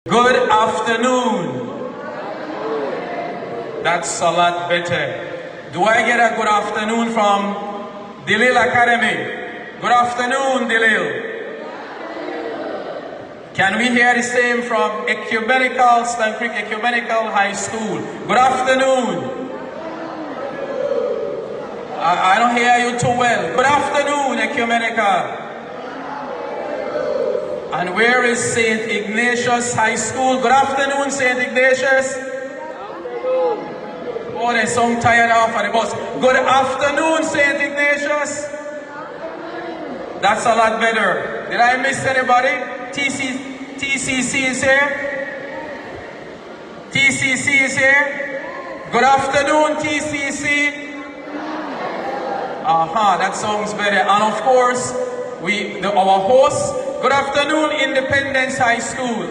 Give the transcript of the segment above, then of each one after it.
Good afternoon. That's a lot better. Do I get a good afternoon from Delille Academy? Good afternoon, Delille. Can we hear the same from Stann Ecumenical High School? Good afternoon. I don't hear you too well. Good afternoon, Ecumenical. And where is St. Ignatius High School? Good afternoon, St. Ignatius. Oh, they sound tired off of the bus. Good afternoon, St. Ignatius. That's a lot better. Did I miss anybody? TCC is here. TCC is here. Good afternoon, TCC. That sounds better. And of course, our hosts. Good afternoon, Independence High School.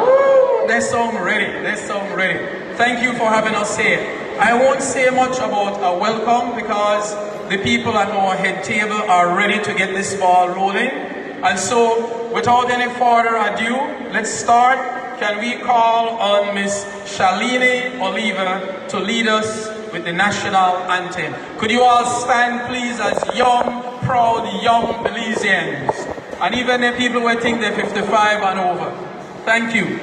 Woo, they sound ready. They sound ready. Thank you for having us here. I won't say much about a welcome because the people at our head table are ready to get this ball rolling. And so, without any further ado, let's start. Can we call on Miss Shalini Oliver to lead us with the national anthem? Could you all stand, please, as young, proud, young Belizeans, and even the people who think they're 55 and over. Thank you.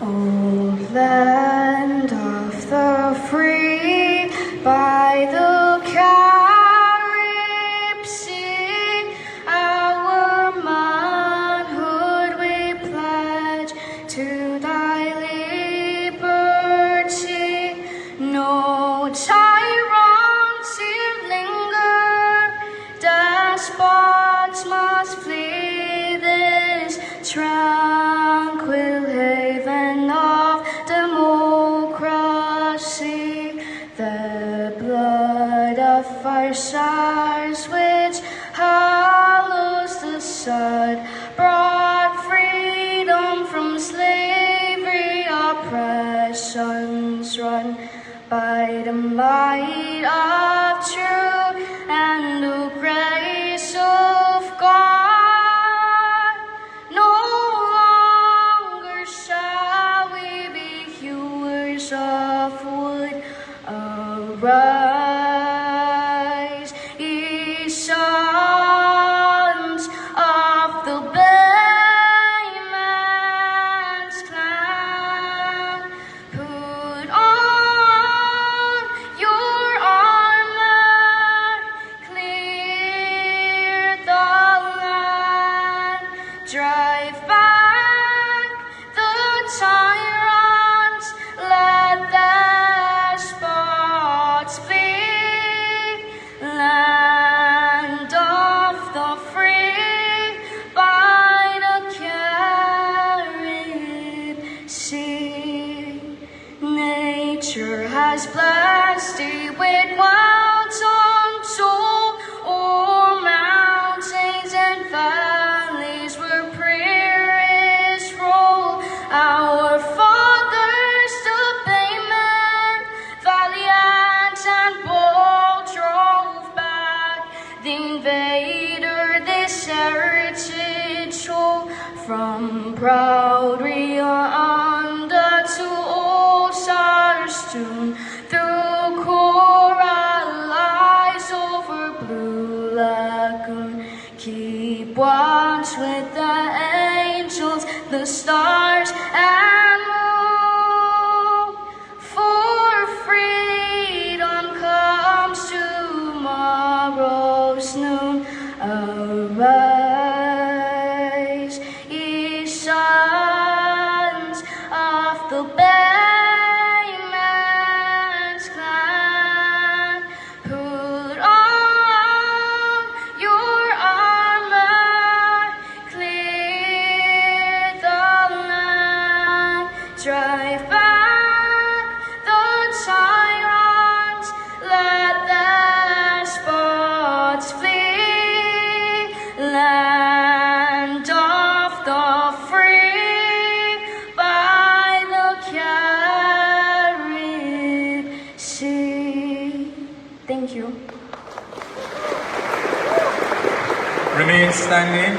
O land of the free, by the Carib Sea, our manhood we pledge to thy liberty. No tyrants here linger, despots must flee this tranquil haven of democracy. The blood of our sires which hallows the sod brought freedom from slavery. Oppressions run by the might of truth and the grace of God. No longer shall we be hewers of wood. Arise, ye sons of the Belize clan. Put on your armor, clear the land, drive back the tyrants, let despots flee. Land of the free, by the Carib Sea. Nature has blessed thee with wilds untold, o'er mountains and valleys where prairies roll. Our fathers, the Baymen, valiant and bold, drove back the invader, this heritage hold. From proud Rwanda to old Sarstoon, through coral lies over Blue Lagoon. Keep watch with the angels, the stars and moon, for freedom comes tomorrow's noon. Arise, ye sons of the Bayman's clan. Put on your armor, clear the land. Remain standing.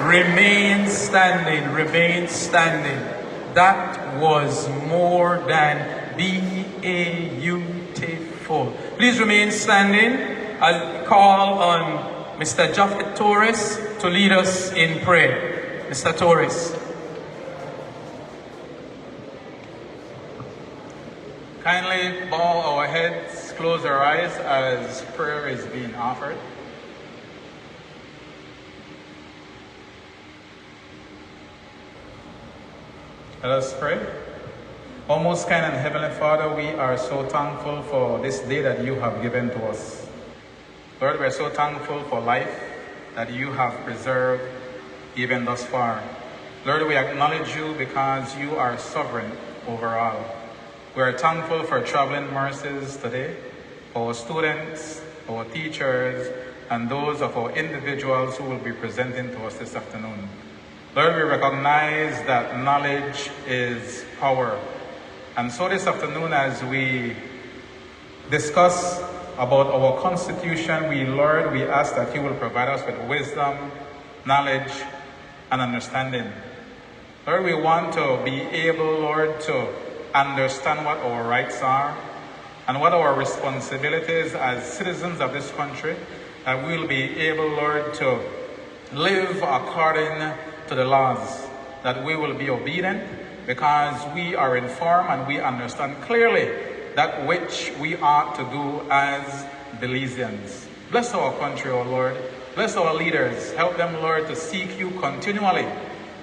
Remain standing. Remain standing. That was more than beautiful. Please remain standing. I'll call on Mr. Japhet Torres to lead us in prayer. Mr. Torres. Kindly bow our heads, close our eyes as prayer is being offered. Let us pray. O most kind and heavenly Father, we are so thankful for this day that you have given to us. Lord, we are so thankful for life that you have preserved even thus far. Lord, we acknowledge you because you are sovereign over all. We are thankful for traveling mercies today, for our students, our teachers, and those of our individuals who will be presenting to us this afternoon. Lord, we recognize that knowledge is power. And so this afternoon, as we discuss about our Constitution, Lord, we ask that you will provide us with wisdom, knowledge, and understanding. Lord, we want to be able, Lord, to understand what our rights are and what our responsibilities as citizens of this country, that we'll be able, Lord, to live according to the laws, that we will be obedient because we are informed and we understand clearly that which we ought to do as Belizeans. Bless our country, O Lord. Bless our leaders. Help them, Lord, to seek you continually,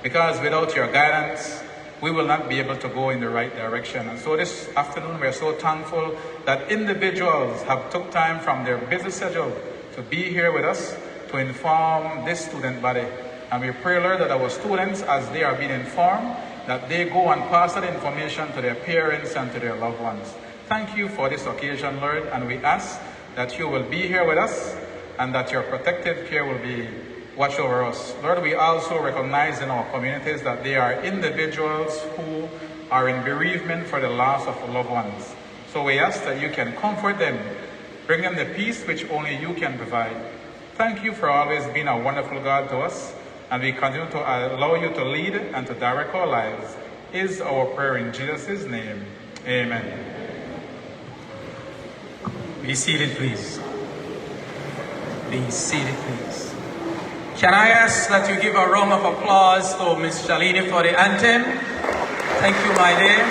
because without your guidance, we will not be able to go in the right direction. And so this afternoon, we are so thankful that individuals have took time from their busy schedule to be here with us to inform this student body. And we pray, Lord, that our students, as they are being informed, that they go and pass that information to their parents and to their loved ones. Thank you for this occasion, Lord, and we ask that you will be here with us and that your protective care will be watch over us. Lord, we also recognize in our communities that there are individuals who are in bereavement for the loss of loved ones. So we ask that you can comfort them, bring them the peace which only you can provide. Thank you for always being a wonderful God to us, and we continue to allow you to lead and to direct our lives, is our prayer in Jesus' name. Amen. Be seated, please. Be seated, please. Can I ask that you give a round of applause to Ms. Shalini for the anthem? Thank you, my dear.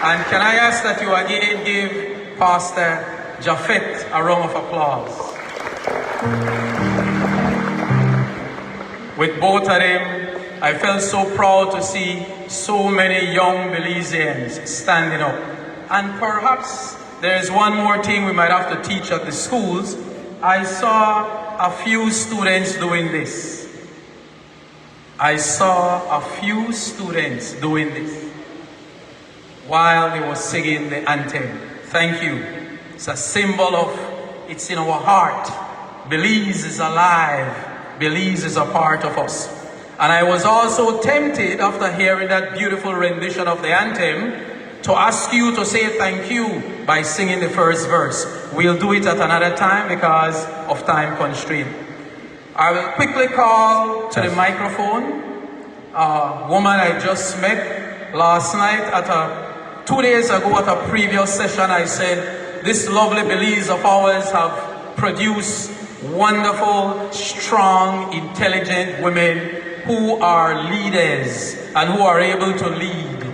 And can I ask that you again give Pastor Japhet a round of applause? With both of them, I felt so proud to see so many young Belizeans standing up. And perhaps there's one more thing we might have to teach at the schools. I saw a few students doing this. I saw a few students doing this while they were singing the anthem. Thank you. It's a symbol of, it's in our heart. Belize is alive. Belize is a part of us. And I was also tempted, after hearing that beautiful rendition of the anthem, to ask you to say thank you by singing the first verse. We'll do it at another time because of time constraint. I will quickly call to the microphone a woman I just met last night at 2 days ago at a previous session. I said, this lovely Belize of ours have produced wonderful, strong, intelligent women who are leaders and who are able to lead.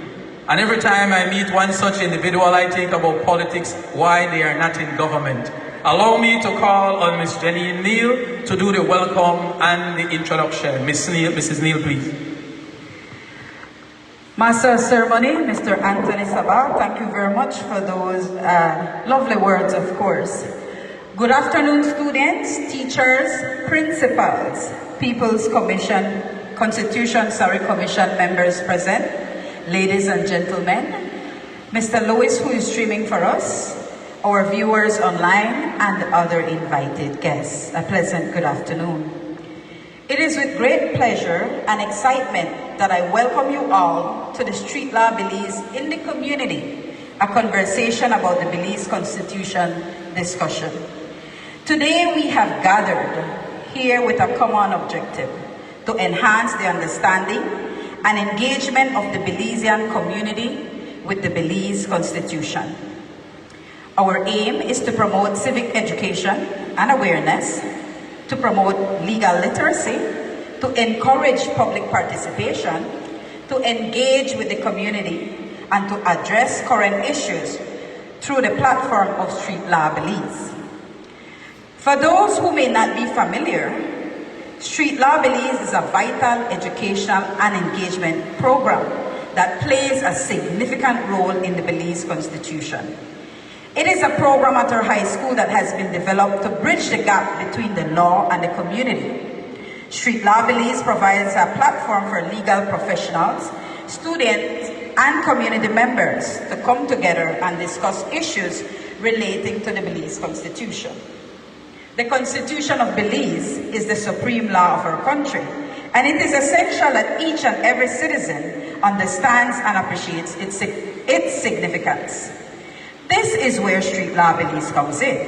And every time I meet one such individual, I think about politics, why they are not in government. Allow me to call on Ms. Jenny Neal to do the welcome and the introduction. Mrs. Neal, please. Master of Ceremony, Mr. Anthony Sabah, thank you very much for those lovely words, of course. Good afternoon, students, teachers, principals, People's Constitution Commission members present, ladies and gentlemen, Mr. Lewis, who is streaming for us, our viewers online, and other invited guests. A pleasant good afternoon. It is with great pleasure and excitement that I welcome you all to the Street Law Belize in the community, a conversation about the Belize Constitution discussion. Today we have gathered here with a common objective: to enhance the understanding and engagement of the Belizean community with the Belize Constitution. Our aim is to promote civic education and awareness, to promote legal literacy, to encourage public participation, to engage with the community, and to address current issues through the platform of Street Law Belize. For those who may not be familiar, Street Law Belize is a vital educational and engagement program that plays a significant role in the Belize Constitution. It is a program at our high school that has been developed to bridge the gap between the law and the community. Street Law Belize provides a platform for legal professionals, students, and community members to come together and discuss issues relating to the Belize Constitution. The Constitution of Belize is the supreme law of our country, and it is essential that each and every citizen understands and appreciates its significance. This is where Street Law Belize comes in.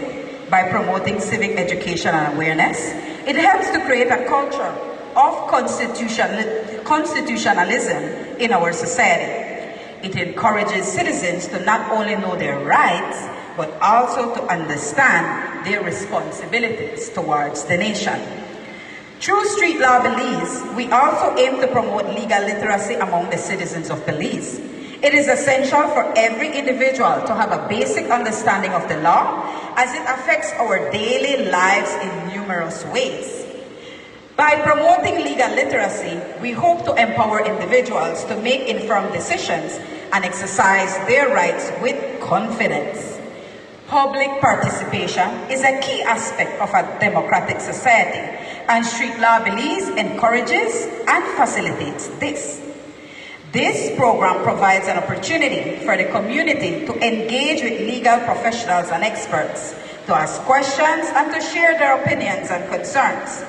By promoting civic education and awareness, it helps to create a culture of constitutionalism in our society. It encourages citizens to not only know their rights, but also to understand their responsibilities towards the nation. Through Street Law Belize, we also aim to promote legal literacy among the citizens of Belize. It is essential for every individual to have a basic understanding of the law, as it affects our daily lives in numerous ways. By promoting legal literacy, we hope to empower individuals to make informed decisions and exercise their rights with confidence. Public participation is a key aspect of a democratic society, and Street Law Belize encourages and facilitates this. This program provides an opportunity for the community to engage with legal professionals and experts, to ask questions and to share their opinions and concerns.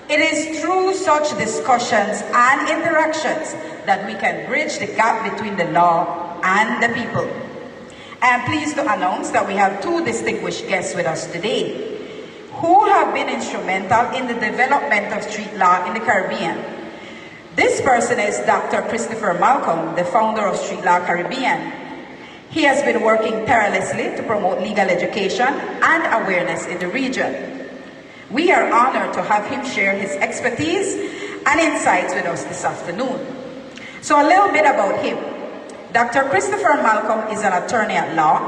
It is through such discussions and interactions that we can bridge the gap between the law and the people. I am pleased to announce that we have two distinguished guests with us today who have been instrumental in the development of street law in the Caribbean. This person is Dr. Christopher Malcolm, the founder of Street Law Caribbean. He has been working tirelessly to promote legal education and awareness in the region. We are honored to have him share his expertise and insights with us this afternoon. So a little bit about him. Dr. Christopher Malcolm is an attorney at law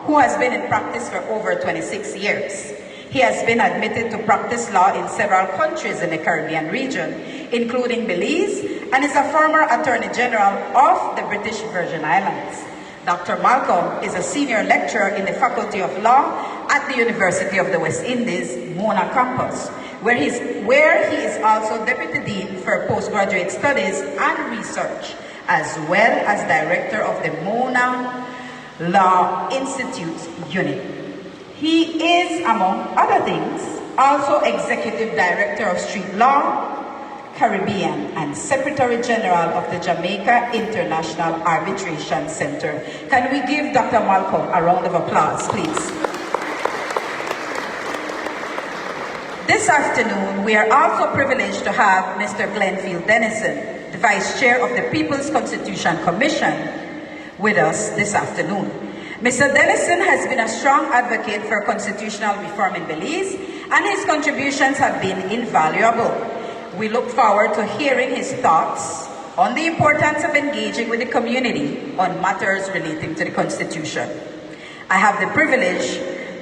who has been in practice for over 26 years. He has been admitted to practice law in several countries in the Caribbean region, including Belize, and is a former Attorney General of the British Virgin Islands. Dr. Malcolm is a senior lecturer in the Faculty of Law at the University of the West Indies, Mona campus, where he is also Deputy Dean for Postgraduate Studies and Research, as well as Director of the Mona Law Institute's unit. He is, among other things, also Executive Director of Street Law Caribbean and Secretary General of the Jamaica International Arbitration Center. Can we give Dr. Malcolm a round of applause, please? This afternoon, we are also privileged to have Mr. Glenfield Dennison, the Vice Chair of the People's Constitution Commission, with us this afternoon. Mr. Dennison has been a strong advocate for constitutional reform in Belize, and his contributions have been invaluable. We look forward to hearing his thoughts on the importance of engaging with the community on matters relating to the Constitution. I have the privilege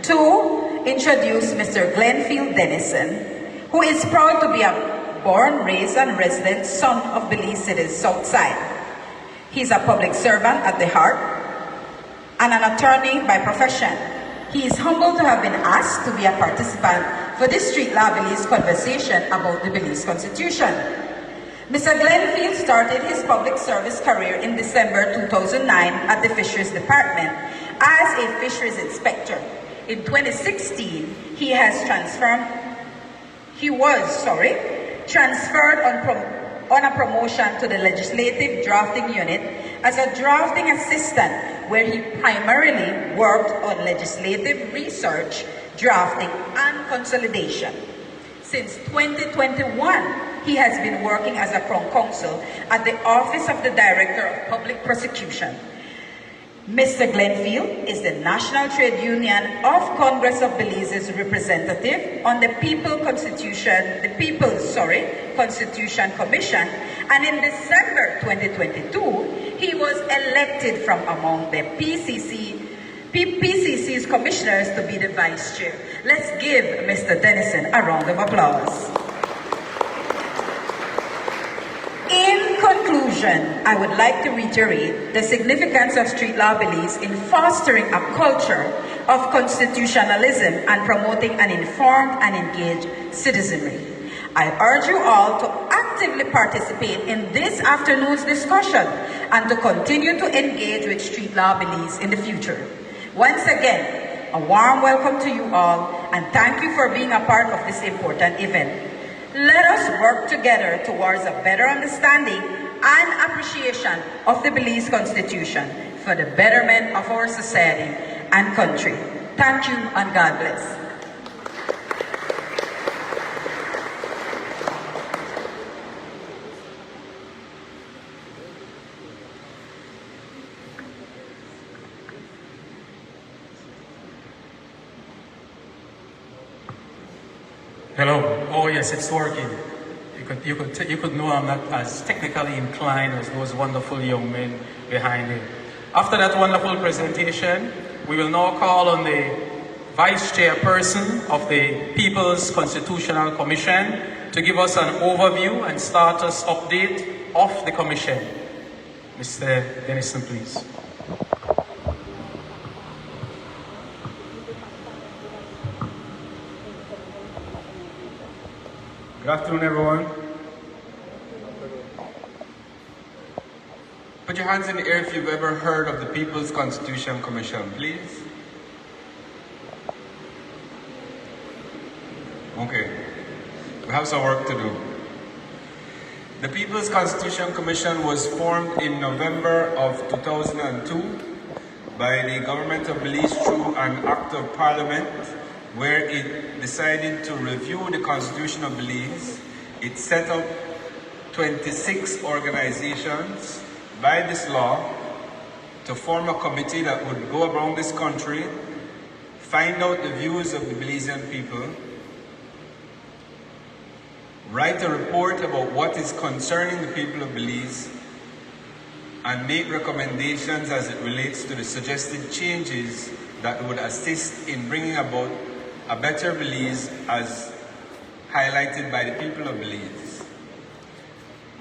to introduce Mr. Glenfield Dennison, who is proud to be a born, raised, and resident son of Belize City's South Side. He's a public servant at the heart and an attorney by profession. He is humbled to have been asked to be a participant for this Street Law Belize conversation about the Belize Constitution. Mr. Glenfield started his public service career in December 2009 at the Fisheries Department as a fisheries inspector. In 2016, he was transferred on a promotion to the Legislative Drafting Unit as a drafting assistant, where he primarily worked on legislative research, drafting, and consolidation. Since 2021, he has been working as a Crown Counsel at the Office of the Director of Public Prosecution. Mr. Glenfield is the National Trade Union of Congress of Belize's representative on the Constitution Commission, and in December 2022, he was elected from among the PCC's commissioners to be the vice chair. Let's give Mr. Dennison a round of applause. In conclusion, I would like to reiterate the significance of Street Law Belize in fostering a culture of constitutionalism and promoting an informed and engaged citizenry. I urge you all to actively participate in this afternoon's discussion and to continue to engage with Street Law Belize in the future. Once again, a warm welcome to you all, and thank you for being a part of this important event. Let us work together towards a better understanding and appreciation of the Belize Constitution for the betterment of our society and country. Thank you, and God bless. Hello. Oh yes, it's working. You could know I'm not as technically inclined as those wonderful young men behind me. After that wonderful presentation, we will now call on the Vice Chairperson of the People's Constitutional Commission to give us an overview and status update of the Commission. Mr. Dennison, please. Good afternoon, everyone. Put your hands in the air if you've ever heard of the People's Constitution Commission, please. Okay, we have some work to do. The People's Constitution Commission was formed in November of 2002 by the government of Belize through an act of parliament, where it decided to review the Constitution of Belize. It set up 26 organizations by this law to form a committee that would go around this country, find out the views of the Belizean people, write a report about what is concerning the people of Belize, and make recommendations as it relates to the suggested changes that would assist in bringing about a better Belize as highlighted by the people of Belize.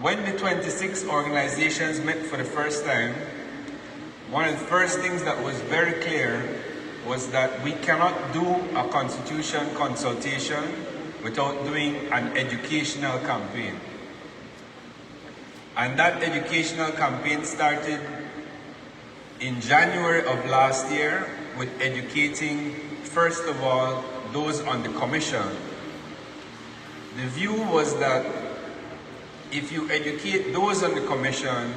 When the 26 organizations met for the first time, one of the first things that was very clear was that we cannot do a constitution consultation without doing an educational campaign. And that educational campaign started in January of last year with educating, first of all, those on the commission. The view was that if you educate those on the commission,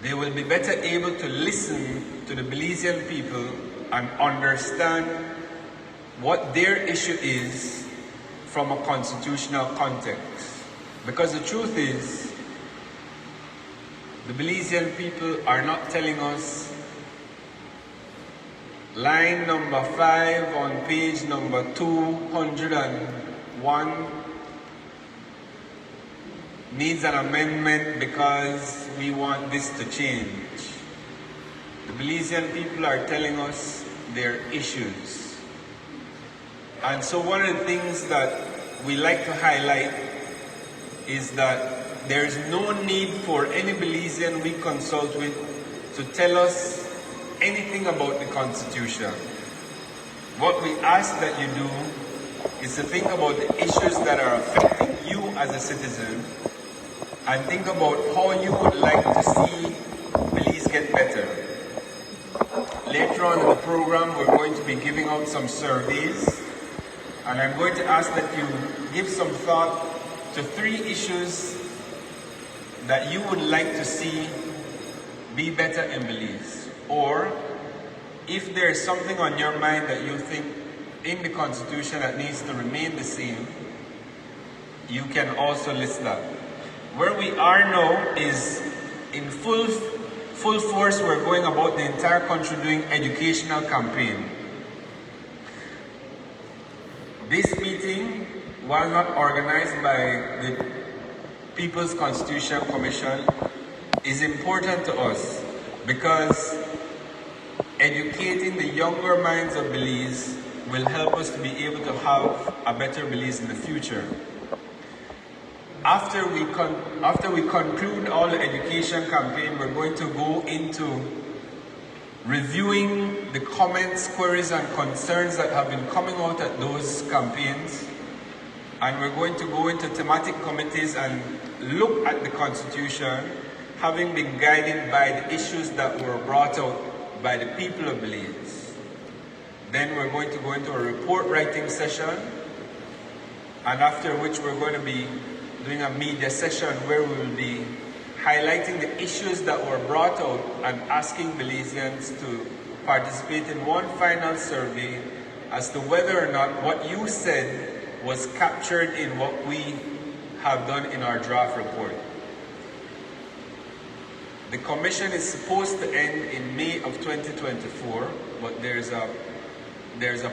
they will be better able to listen to the Belizean people and understand what their issue is from a constitutional context. Because the truth is, the Belizean people are not telling us line number 5 on page number 201 needs an amendment because we want this to change. The Belizean people are telling us their issues. And so one of the things that we like to highlight is that there's no need for any Belizean we consult with to tell us anything about the Constitution. What we ask that you do is to think about the issues that are affecting you as a citizen and think about how you would like to see Belize get better. Later on in the program, we're going to be giving out some surveys, and I'm going to ask that you give some thought to 3 issues that you would like to see be better in Belize. Or if there's something on your mind that you think in the Constitution that needs to remain the same, you can also list that. Where we are now is in full force. We're going about the entire country doing educational campaign. This meeting, while not organized by the People's Constitution Commission, is important to us because educating the younger minds of Belize will help us to be able to have a better Belize in the future. After we conclude all the education campaign, we're going to go into reviewing the comments, queries, and concerns that have been coming out at those campaigns. And we're going to go into thematic committees and look at the Constitution, having been guided by the issues that were brought out by the people of Belize. Then we're going to go into a report writing session, and after which we're going to be doing a media session where we will be highlighting the issues that were brought out and asking Belizeans to participate in one final survey as to whether or not what you said was captured in what we have done in our draft report. The commission is supposed to end in May of 2024, but there's a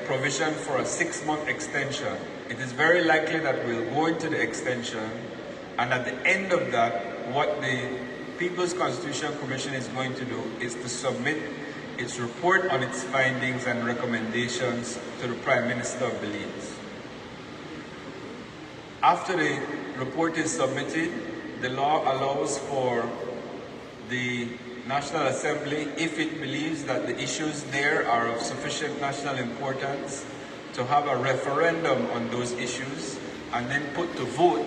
provision for a 6-month extension. It is very likely that we'll go into the extension, and at the end of that, what the People's Constitution Commission is going to do is to submit its report on its findings and recommendations to the Prime Minister of Belize. After the report is submitted, the law allows for the National Assembly, if it believes that the issues there are of sufficient national importance, to have a referendum on those issues and then put to vote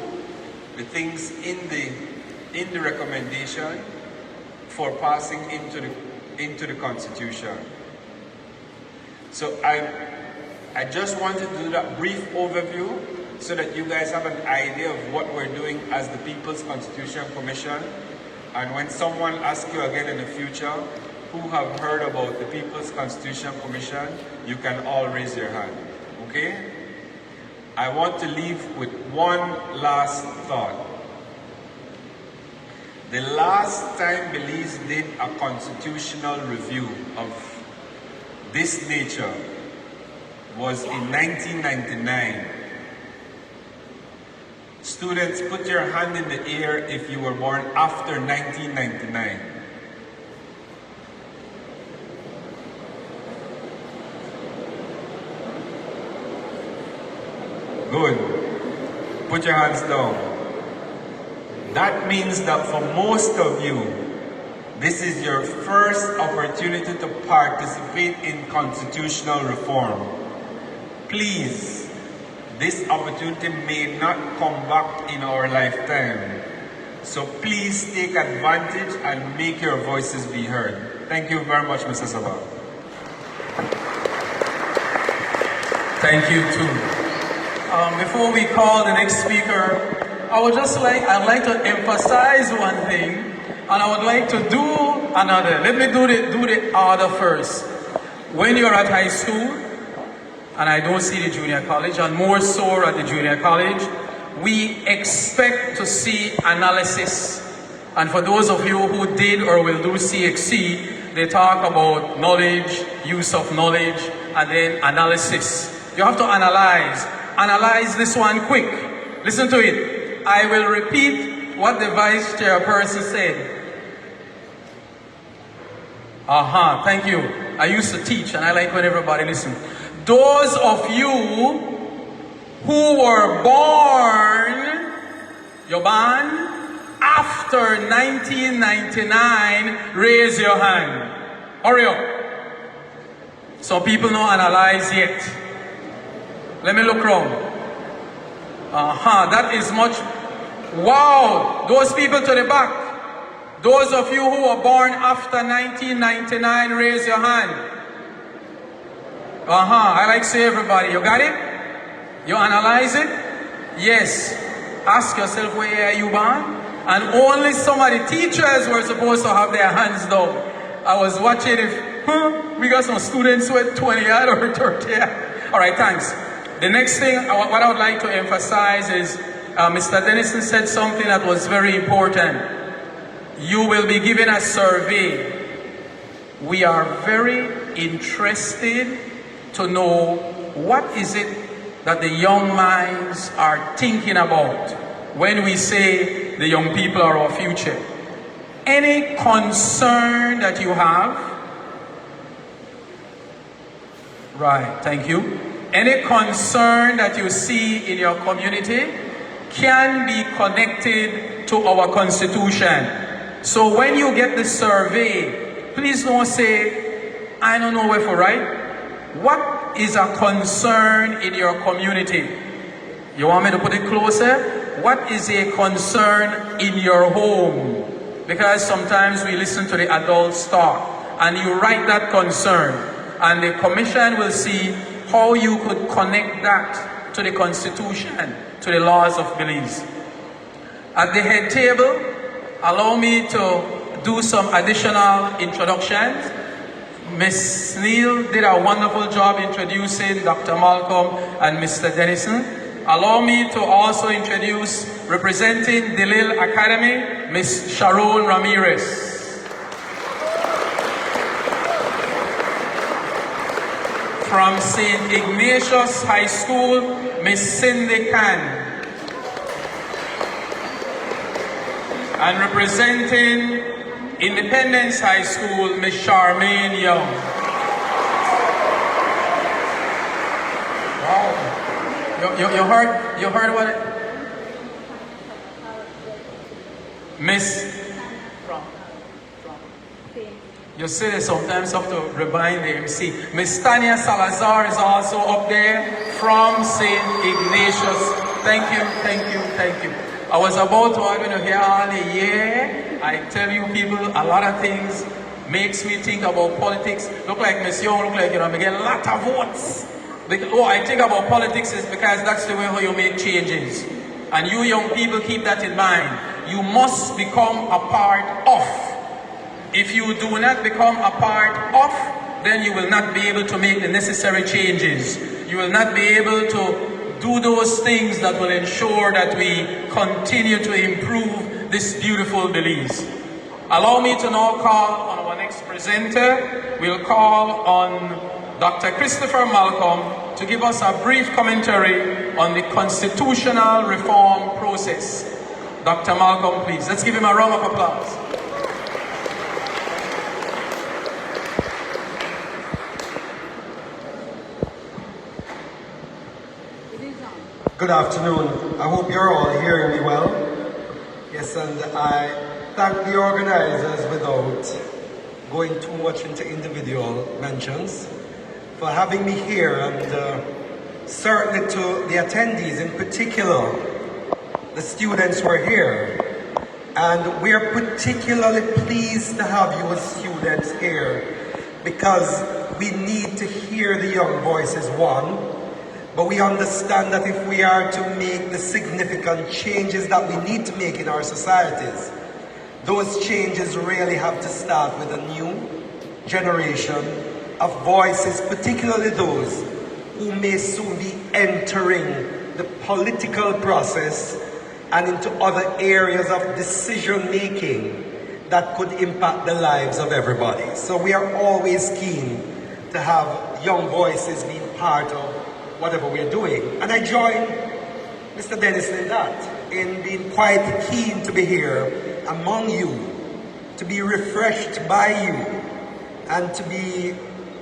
the things in the recommendation for passing into the Constitution. So I just wanted to do that brief overview so that you guys have an idea of what we're doing as the People's Constitution Commission. And when someone asks you again in the future who have heard about the People's Constitution Commission, you can all raise your hand, okay? I want to leave with one last thought. The last time Belize did a constitutional review of this nature was in 1999. Students, put your hand in the air if you were born after 1999. Good. Put your hands down. That means that for most of you, this is your first opportunity to participate in constitutional reform. Please, this opportunity may not come back in our lifetime. So please take advantage and make your voices be heard. Thank you very much, Mr. Sabah. Thank you too. Before we call the next speaker, I'd like to emphasize one thing, and I would like to do another. Let me do the order first. When you're at high school, and I don't see the junior college, and more so at the junior college, we expect to see analysis. And for those of you who did or will do CXC, they talk about knowledge, use of knowledge, and then analysis. You have to analyze. Analyze this one quick. Listen to it. I will repeat what the vice chairperson said. Thank you. I used to teach and I like when everybody listens. Those of you who were born, after 1999, raise your hand. Hurry up. Some people don't analyze yet. Let me look around. That is much. Wow, those people to the back. Those of you who were born after 1999, raise your hand. I like to say everybody. You got it? You analyze it? Yes. Ask yourself, where are you born? And only some of the teachers were supposed to have their hands down. I was watching if, we got some students who had 20 or 30. All right, thanks. The next thing, what I would like to emphasize is Mr. Dennison said something that was very important. You will be given a survey. We are very interested to know what is it that the young minds are thinking about when we say the young people are our future. Any concern that you have? Right, thank you. Any concern that you see in your community can be connected to our Constitution. So when you get the survey, please don't say, I don't know where for write. What is a concern in your community? You want me to put it closer? What is a concern in your home? Because sometimes we listen to the adults talk, and you write that concern, and the commission will see how you could connect that to the Constitution, to the laws of Belize. At the head table, allow me to do some additional introductions. Ms. Neal did a wonderful job introducing Dr. Malcolm and Mr. Dennison. Allow me to also introduce, representing Delille Academy, Ms. Sharon Ramirez. From St. Ignatius High School, Ms. Cindy Khan. And representing Independence High School, Ms. Charmaine Young. Wow. You heard what it? Miss. You see, they sometimes have to remind the MC. Miss Tanya Salazar is also up there from St. Ignatius. Thank you, thank you, thank you. I was about to hear all the year. I tell you people, a lot of things makes me think about politics. Look like Miss Young, look like, I get a lot of votes. I think about politics is because that's the way how you make changes. And you young people keep that in mind. You must become a part of. If you do not become a part of, then you will not be able to make the necessary changes. You will not be able to do those things that will ensure that we continue to improve this beautiful Belize. Allow me to now call on our next presenter. We'll call on Dr. Christopher Malcolm to give us a brief commentary on the constitutional reform process. Dr. Malcolm, please. Let's give him a round of applause. Good afternoon. I hope you're all hearing me well. Yes, and I thank the organizers, without going too much into individual mentions, for having me here, and certainly to the attendees, in particular the students who are here. And we are particularly pleased to have you as students here, because we need to hear the young voices, one, but we understand that if we are to make the significant changes that we need to make in our societies, those changes really have to start with a new generation of voices, particularly those who may soon be entering the political process and into other areas of decision making that could impact the lives of everybody. So we are always keen to have young voices being part of whatever we're doing. And I join Mr. Dennison in that, in being quite keen to be here among you, to be refreshed by you, and to be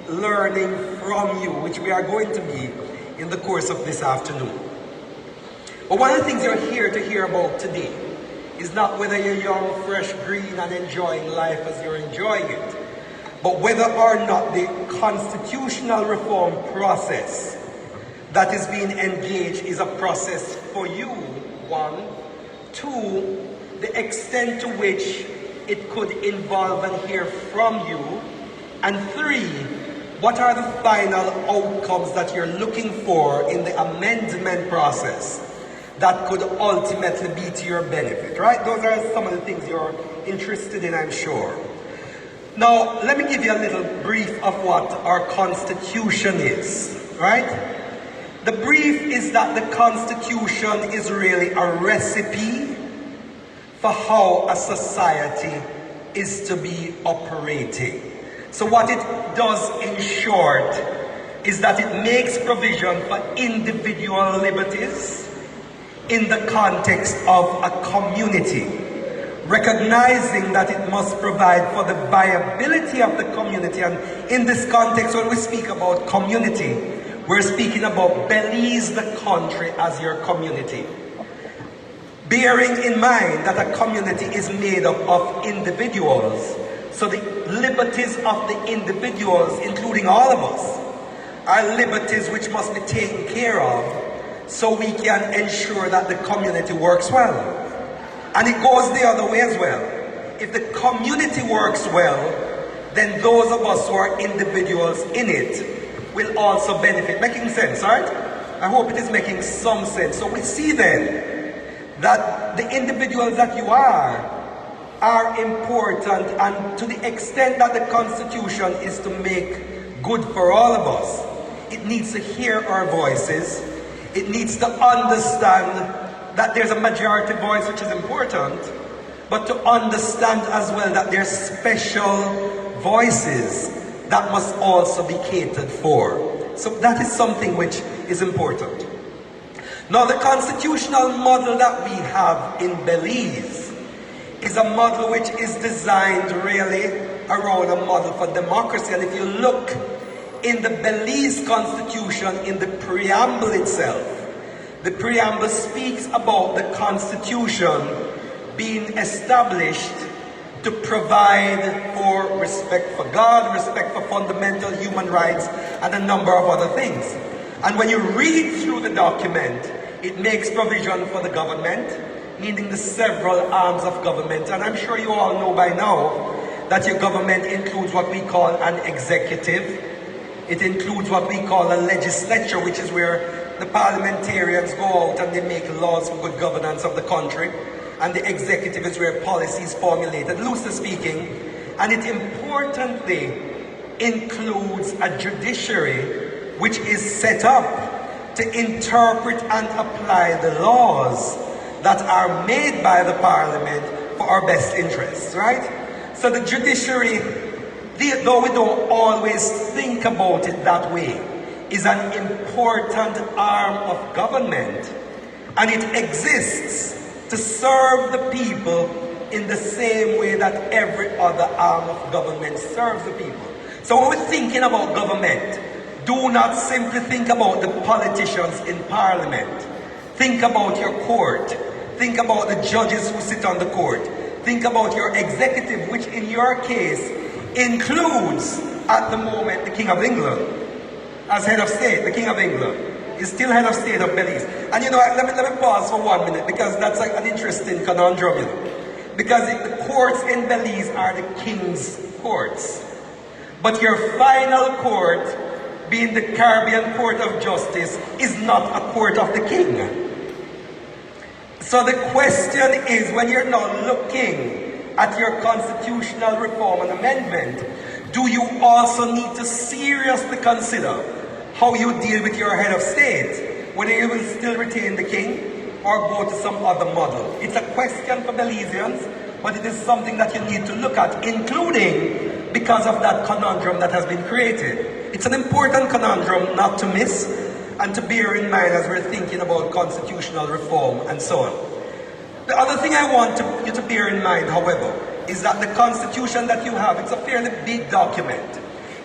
learning from you, which we are going to be in the course of this afternoon. But one of the things you're here to hear about today is not whether you're young, fresh, green, and enjoying life as you're enjoying it, but whether or not the constitutional reform process that is being engaged is a process for you, one. Two, the extent to which it could involve and hear from you. And three, what are the final outcomes that you're looking for in the amendment process that could ultimately be to your benefit, right? Those are some of the things you're interested in, I'm sure. Now, let me give you a little brief of what our Constitution is, right? The brief is that the Constitution is really a recipe for how a society is to be operating. So what it does in short is that it makes provision for individual liberties in the context of a community, recognizing that it must provide for the viability of the community. And in this context, when we speak about community, we're speaking about Belize, the country, as your community. Bearing in mind that a community is made up of individuals, so the liberties of the individuals, including all of us, are liberties which must be taken care of so we can ensure that the community works well. And it goes the other way as well. If the community works well, then those of us who are individuals in it will also benefit. Making sense, right? I hope it is making some sense. So we see then that the individuals that you are important, and to the extent that the Constitution is to make good for all of us, it needs to hear our voices. It needs to understand that there's a majority voice, which is important, but to understand as well that there's special voices that must also be catered for. So that is something which is important. Now, the constitutional model that we have in Belize is a model which is designed really around a model for democracy. And if you look in the Belize Constitution, in the preamble itself, the preamble speaks about the Constitution being established to provide for respect for God, respect for fundamental human rights, and a number of other things. And when you read through the document, it makes provision for the government, meaning the several arms of government. And I'm sure you all know by now that your government includes what we call an executive. It includes what we call a legislature, which is where the parliamentarians go out and they make laws for good governance of the country. And the executive is where policy is formulated, loosely speaking. And it importantly includes a judiciary which is set up to interpret and apply the laws that are made by the parliament for our best interests, right? So the judiciary, though we don't always think about it that way, is an important arm of government, and it exists to serve the people in the same way that every other arm of government serves the people. So when we're thinking about government, do not simply think about the politicians in parliament. Think about your court. Think about the judges who sit on the court. Think about your executive, which in your case includes, at the moment, the King of England as head of state. The King of England is still head of state of Belize. And you know, let me pause for 1 minute, because that's like an interesting conundrum, you know. Because the courts in Belize are the king's courts. But your final court, being the Caribbean Court of Justice, is not a court of the king. So the question is, when you're now looking at your constitutional reform and amendment, do you also need to seriously consider how you deal with your head of state, whether you will still retain the king or go to some other model? It's a question for Belizeans, but it is something that you need to look at, including because of that conundrum that has been created. It's an important conundrum not to miss and to bear in mind as we're thinking about constitutional reform and so on. The other thing I want you to bear in mind, however, is that the constitution that you have, it's a fairly big document,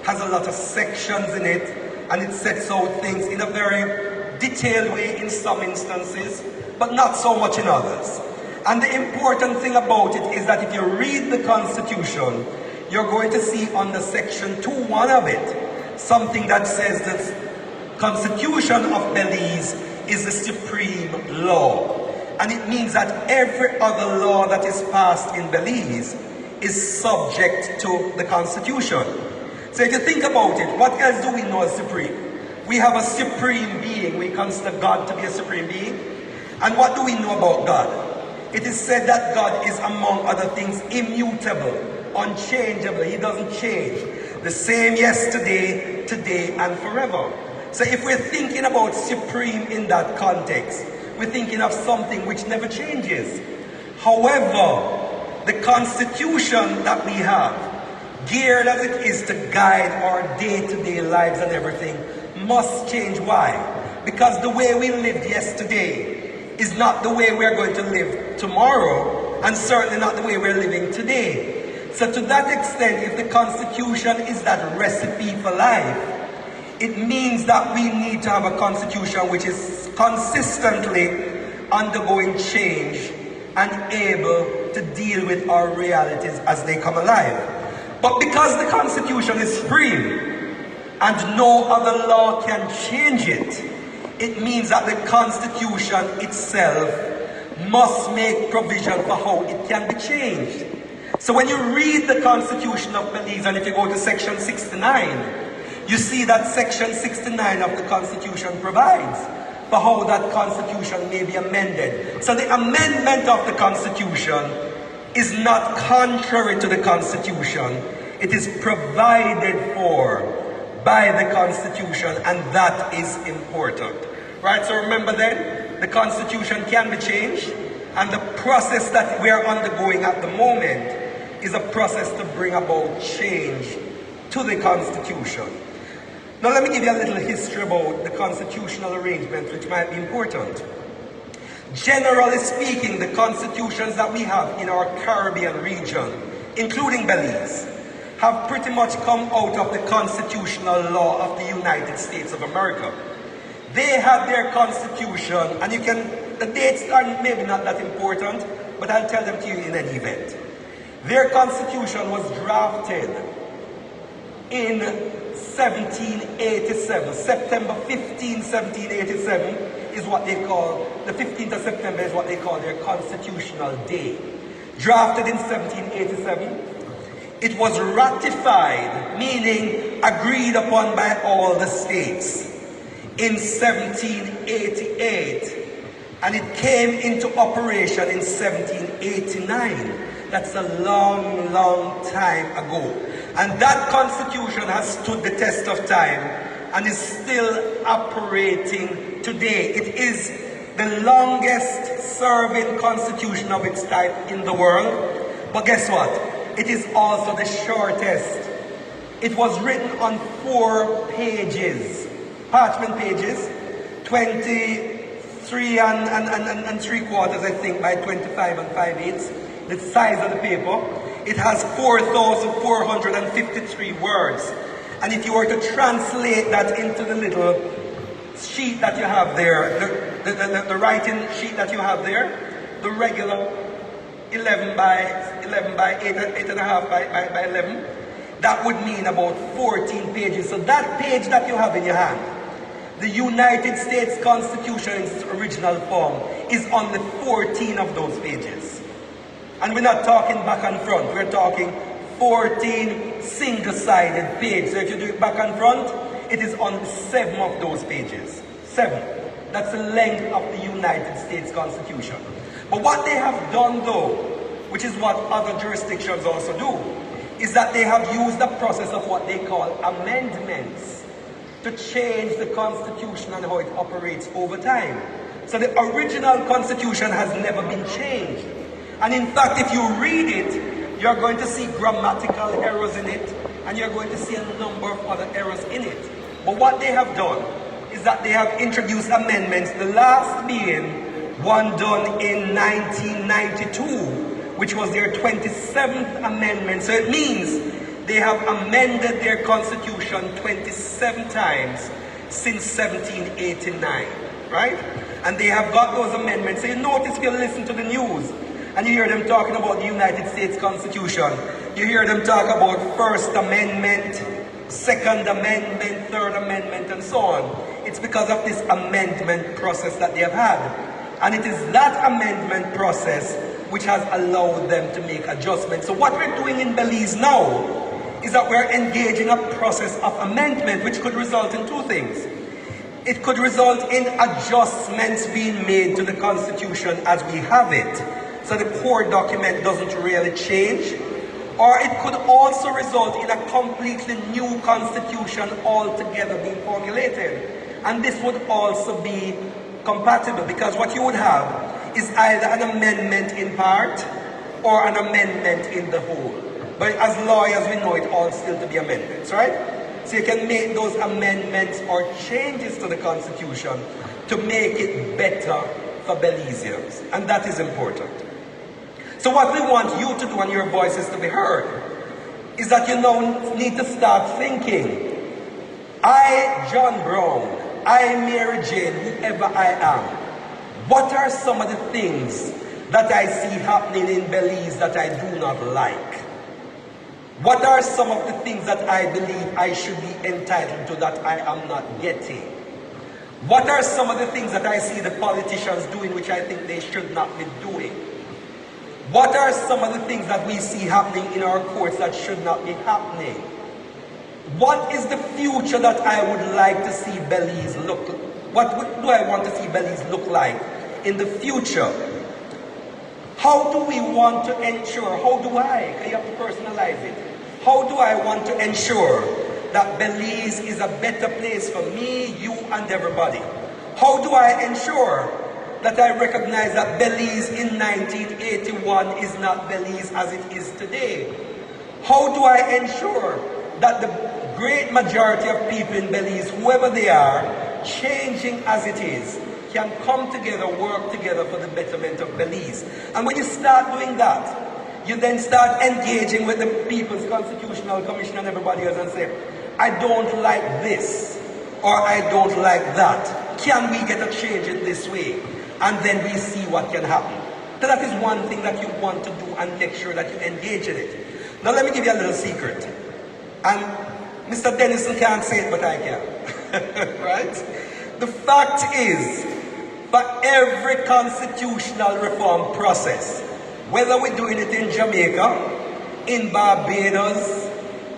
has a lot of sections in it, and it sets out things in a very detailed way in some instances, but not so much in others. And the important thing about it is that if you read the Constitution, you're going to see under section 2.1 of it, something that says the Constitution of Belize is the supreme law. And it means that every other law that is passed in Belize is subject to the Constitution. So if you think about it, what else do we know as supreme? We have a supreme being. We consider God to be a supreme being. And what do we know about God? It is said that God is, among other things, immutable, unchangeable. He doesn't change. The same yesterday, today, and forever. So if we're thinking about supreme in that context, we're thinking of something which never changes. However, the Constitution that we have, geared as it is to guide our day-to-day lives and everything, must change. Why? Because the way we lived yesterday is not the way we're going to live tomorrow, and certainly not the way we're living today. So to that extent, if the Constitution is that recipe for life, it means that we need to have a Constitution which is consistently undergoing change and able to deal with our realities as they come alive. But because the Constitution is free and no other law can change it, it means that the Constitution itself must make provision for how it can be changed. So when you read the Constitution of Belize, and if you go to section 69, you see that section 69 of the Constitution provides for how that Constitution may be amended. So the amendment of the Constitution is not contrary to the Constitution. It is provided for by the Constitution, and that is important. Right, so remember then, the Constitution can be changed, and the process that we are undergoing at the moment is a process to bring about change to the Constitution. Now let me give you a little history about the constitutional arrangements, which might be important. Generally speaking, the constitutions that we have in our Caribbean region, including Belize, have pretty much come out of the constitutional law of the United States of America. They had their constitution, and the dates are maybe not that important, but I'll tell them to you in any event. Their constitution was drafted in 1787, September 15, 1787 is what they call, the 15th of September is what they call their constitutional day. Drafted in 1787, it was ratified, meaning agreed upon by all the states, in 1788, and it came into operation in 1789. That's a long, long time ago. And that constitution has stood the test of time and is still operating today. It is the longest serving constitution of its type in the world. But guess what? It is also the shortest. It was written on 4 pages, parchment pages, 23 and 3/4, I think, by 25 and 5/8, the size of the paper. It has 4,453 words. And if you were to translate that into the little sheet that you have there, the writing sheet that you have there, the regular 11 by 8.5 by 11, that would mean about 14 pages. So that page that you have in your hand, the United States Constitution in its original form, is on the 14 of those pages. And we're not talking back and front, we're talking 14 single-sided pages. So if you do it back and front, it is on 7 of those pages. 7. That's the length of the United States Constitution. But what they have done though, which is what other jurisdictions also do, is that they have used the process of what they call amendments to change the Constitution and how it operates over time. So the original Constitution has never been changed. And in fact, if you read it, you're going to see grammatical errors in it, and you're going to see a number of other errors in it. But what they have done is that they have introduced amendments, the last being one done in 1992, which was their 27th amendment. So it means they have amended their constitution 27 times since 1789, right? And they have got those amendments. So you notice if you listen to the news, and you hear them talking about the United States Constitution. You hear them talk about First Amendment, Second Amendment, Third Amendment, and so on. It's because of this amendment process that they have had. And it is that amendment process which has allowed them to make adjustments. So what we're doing in Belize now is that we're engaging a process of amendment, which could result in 2 things. It could result in adjustments being made to the Constitution as we have it. So the core document doesn't really change, Or it could also result in a completely new constitution altogether being formulated. And this would also be compatible, because what you would have is either an amendment in part or an amendment in the whole. But as lawyers, we know it all still to be amendments, right? So you can make those amendments or changes to the Constitution to make it better for Belizeans. And that is important. So what we want you to do, and your voices to be heard, is that you now need to start thinking, I, John Brown, I, Mary Jane, whoever I am, what are some of the things that I see happening in Belize that I do not like? What are some of the things that I believe I should be entitled to that I am not getting? What are some of the things that I see the politicians doing which I think they should not be doing? What are some of the things that we see happening in our courts that should not be happening? What is the future that I would like to see Belize look? What do I want to see Belize look like in the future? How do we want to ensure, how do I, you have to personalize it. How do I want to ensure that Belize is a better place for me, you, and everybody? How do I ensure that I recognize that Belize in 1981 is not Belize as it is today? How do I ensure that the great majority of people in Belize, whoever they are, changing as it is, can come together, work together for the betterment of Belize? And when you start doing that, you then start engaging with the People's Constitutional Commission and everybody else and say, I don't like this, or I don't like that. Can we get a change in this way? And then we see what can happen. So that is one thing that you want to do, and make sure that you engage in it. Now let me give you a little secret. And Mr. Dennison can't say it, but I can. Right? The fact is, for every constitutional reform process, whether we're doing it in Jamaica, in Barbados,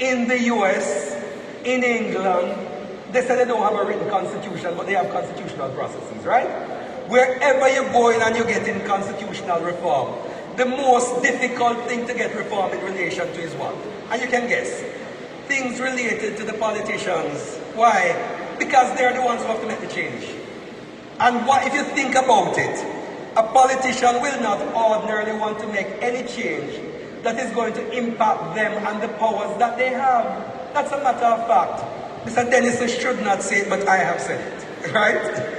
in the US, in England, they say they don't have a written constitution, but they have constitutional processes, right? Wherever you're going and you're getting constitutional reform, the most difficult thing to get reform in relation to is what? And you can guess. Things related to the politicians. Why? Because they're the ones who have to make the change. And what if you think about it? A politician will not ordinarily want to make any change that is going to impact them and the powers that they have. That's a matter of fact. Mr. Dennison should not say it, but I have said it. Right?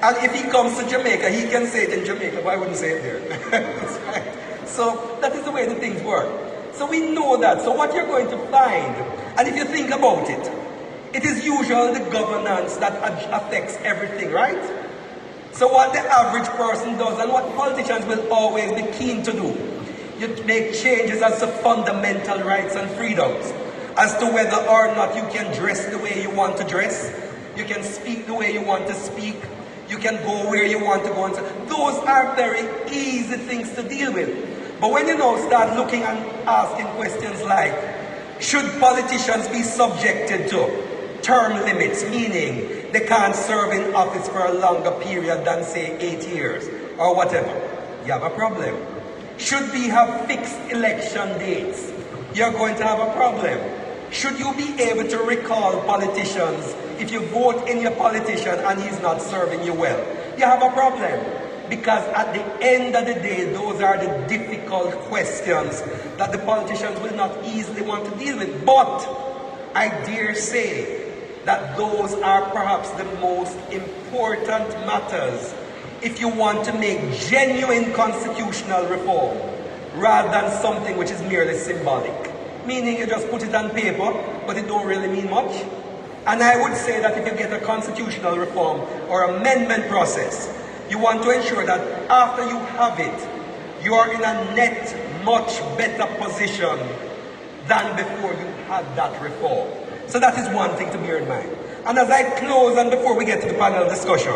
And if he comes to Jamaica, he can say it in Jamaica, but I wouldn't say it there. That's right. So that is the way the things work. So we know that. So what you're going to find, and if you think about it, it is usually the governance that affects everything, right? So what the average person does, and what politicians will always be keen to do, you make changes as to fundamental rights and freedoms, as to whether or not you can dress the way you want to dress, you can speak the way you want to speak, you can go where you want to go. And so those are very easy things to deal with. But when you now start looking and asking questions like, should politicians be subjected to term limits, meaning they can't serve in office for a longer period than, say, 8 years or whatever, you have a problem. Should we have fixed election dates? You're going to have a problem. Should you be able to recall politicians if you vote in your politician and he's not serving you well? You have a problem. Because at the end of the day, those are the difficult questions that the politicians will not easily want to deal with. But I dare say that those are perhaps the most important matters if you want to make genuine constitutional reform rather than something which is merely symbolic. Meaning you just put it on paper, but it don't really mean much. And I would say that if you get a constitutional reform or amendment process, you want to ensure that after you have it, you are in a net much better position than before you had that reform. So that is one thing to bear in mind. And as I close and before we get to the panel discussion,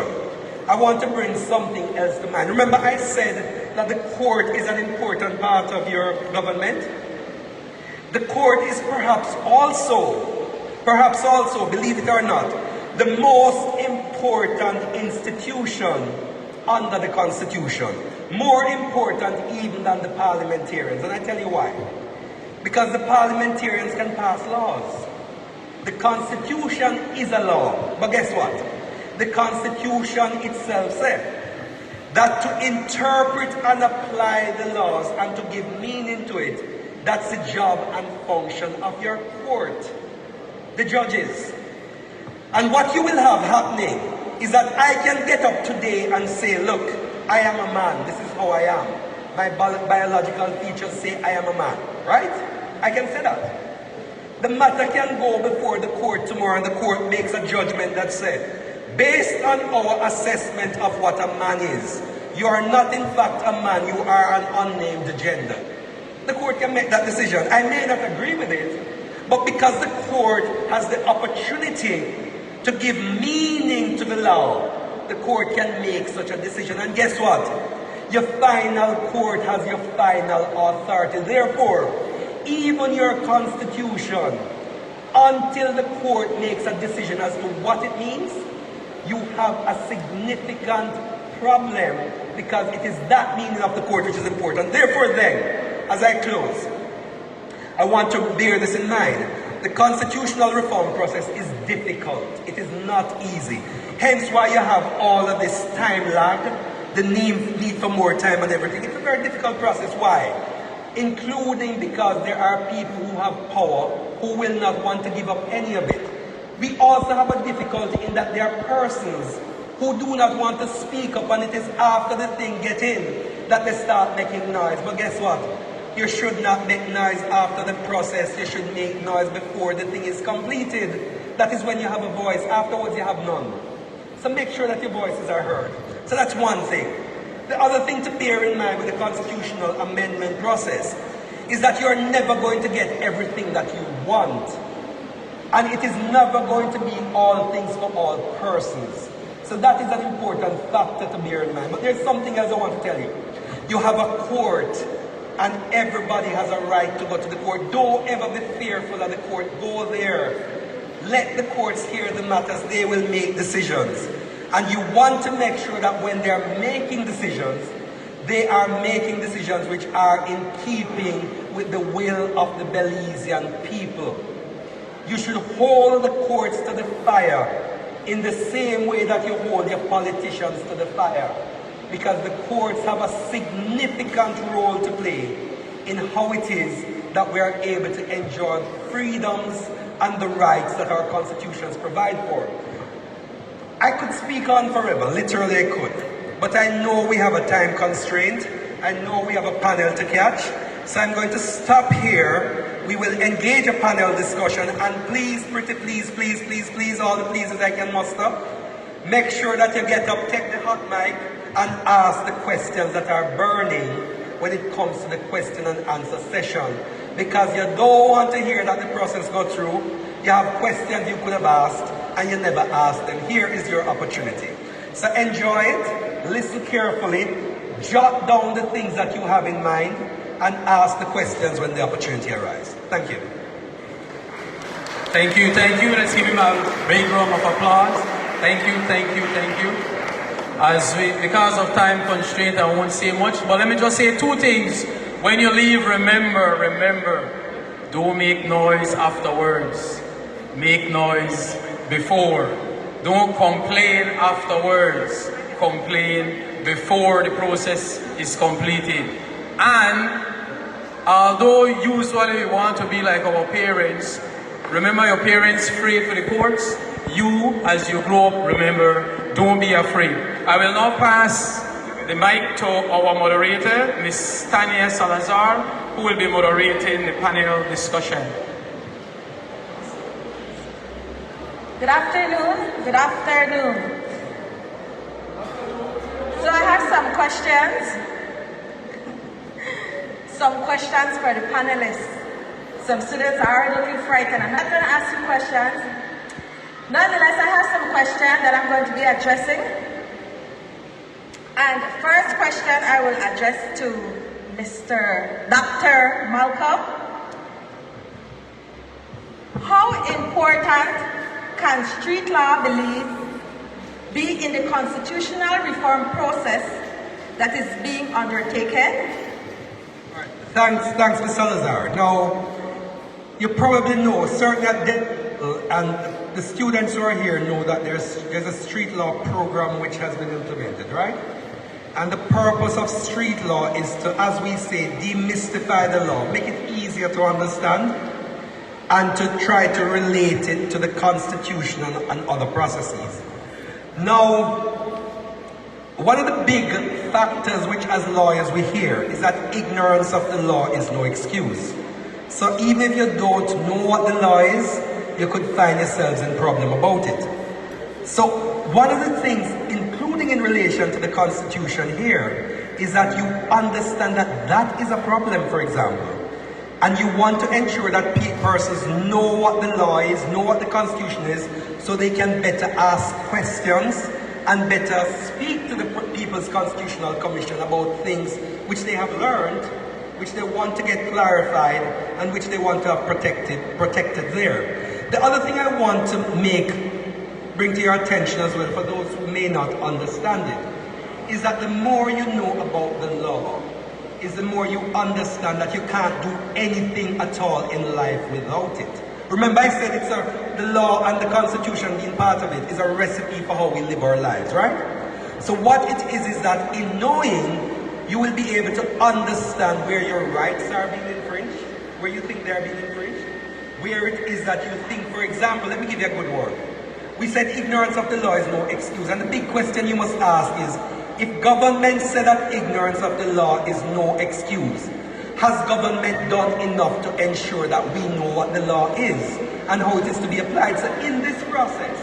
I want to bring something else to mind. Remember I said that the court is an important part of your government? The court is perhaps also, believe it or not, the most important institution under the Constitution. More important even than the parliamentarians. And I tell you why. because the parliamentarians can pass laws. The Constitution is a law, but guess what? The Constitution itself said that to interpret and apply the laws and to give meaning to it, that's the job and function of your court, the judges. And what you will have happening is that I can get up today and say, look, I am a man, this is how I am. My biological features say I am a man, right? I can say that. The matter can go before the court tomorrow and the court makes a judgment that said, based on our assessment of what a man is, you are not in fact a man, you are an unnamed gender. The court can make that decision. I may not agree with it, but because the court has the opportunity to give meaning to the law, the court can make such a decision. And guess what? Your final court has your final authority. Therefore, even your constitution, until the court makes a decision as to what it means, you have a significant problem, because it is that meaning of the court which is important. Therefore then, as I close, I want to bear this in mind. The constitutional reform process is difficult. It is not easy. Hence why you have all of this time lag, the need for more time and everything. It's a very difficult process. Why? Including because there are people who have power who will not want to give up any of it. We also have a difficulty in that there are persons who do not want to speak up, and it is after the thing gets in that they start making noise. But guess what? You should not make noise after the process. You should make noise before the thing is completed. That is when you have a voice. Afterwards, you have none. So make sure that your voices are heard. So that's one thing. The other thing to bear in mind with the constitutional amendment process is that you're never going to get everything that you want. And it is never going to be all things for all persons. So that is an important factor to bear in mind. But there's something else I want to tell you. You have a court, and everybody has a right to go to the court. Don't ever be fearful of the court. Go there. Let the courts hear the matters. They will make decisions. And you want to make sure that when they are making decisions, they are making decisions which are in keeping with the will of the Belizean people. You should hold the courts to the fire in the same way that you hold your politicians to the fire. Because the courts have a significant role to play in how it is that we are able to enjoy freedoms and the rights that our constitutions provide for. I could speak on forever, literally I could. But I know we have a time constraint. I know we have a panel to catch. So I'm going to stop here. We will engage a panel discussion, and please, pretty please, please, please, please, all the pleases I can muster, make sure that you get up, take the hot mic, and ask the questions that are burning when it comes to the question and answer session. Because you don't want to hear that the process go through. You have questions you could have asked, and you never asked them. Here is your opportunity. So enjoy it, listen carefully, jot down the things that you have in mind, and ask the questions when the opportunity arises. Thank you. Thank you, thank you. Let's give him a big round of applause. Thank you, thank you, thank you. Because of time constraint, I won't say much, but let me just say two things. When you leave, remember, don't make noise afterwards. Make noise before. Don't complain afterwards. Complain before the process is completed. And although usually we want to be like our parents, remember your parents prayed for the courts. You, as you grow up, remember, don't be afraid. I will now pass the mic to our moderator, Ms. Stann Salazar, who will be moderating the panel discussion. Good afternoon. Good afternoon. So I have some questions. Some questions for the panelists. Some students are already looking frightened. I'm not going to ask you questions. Nonetheless, I have some questions that I'm going to be addressing. And the first question I will address to Dr. Malcolm. How important can Street Law Belize be in the constitutional reform process that is being undertaken? Thanks, Mr. Salazar. Now, You probably know, certainly at Delille, and the students who are here know that there's a street law program which has been implemented, right? And the purpose of street law is to, as we say, demystify the law, make it easier to understand, and to try to relate it to the Constitution and other processes. Now, one of the big factors which as lawyers we hear is that ignorance of the law is no excuse. So even if you don't know what the law is, you could find yourselves in problem about it. So one of the things, including in relation to the Constitution here, is that you understand that that is a problem, for example. And you want to ensure that persons know what the law is, know what the Constitution is, so they can better ask questions and better speak to the People's Constitutional Commission about things which they have learned, which they want to get clarified, and which they want to have protected there. The other thing I want to bring to your attention as well, for those who may not understand it, is that the more you know about the law, is the more you understand that you can't do anything at all in life without it. Remember I said the law and the Constitution being part of it is a recipe for how we live our lives, right? So what it is that in knowing, you will be able to understand where your rights are being infringed, where you think they are being infringed, where it is that you think, for example, let me give you a good word. We said ignorance of the law is no excuse, and the big question you must ask is, if government said that ignorance of the law is no excuse, has government done enough to ensure that we know what the law is and how it is to be applied? So in this process,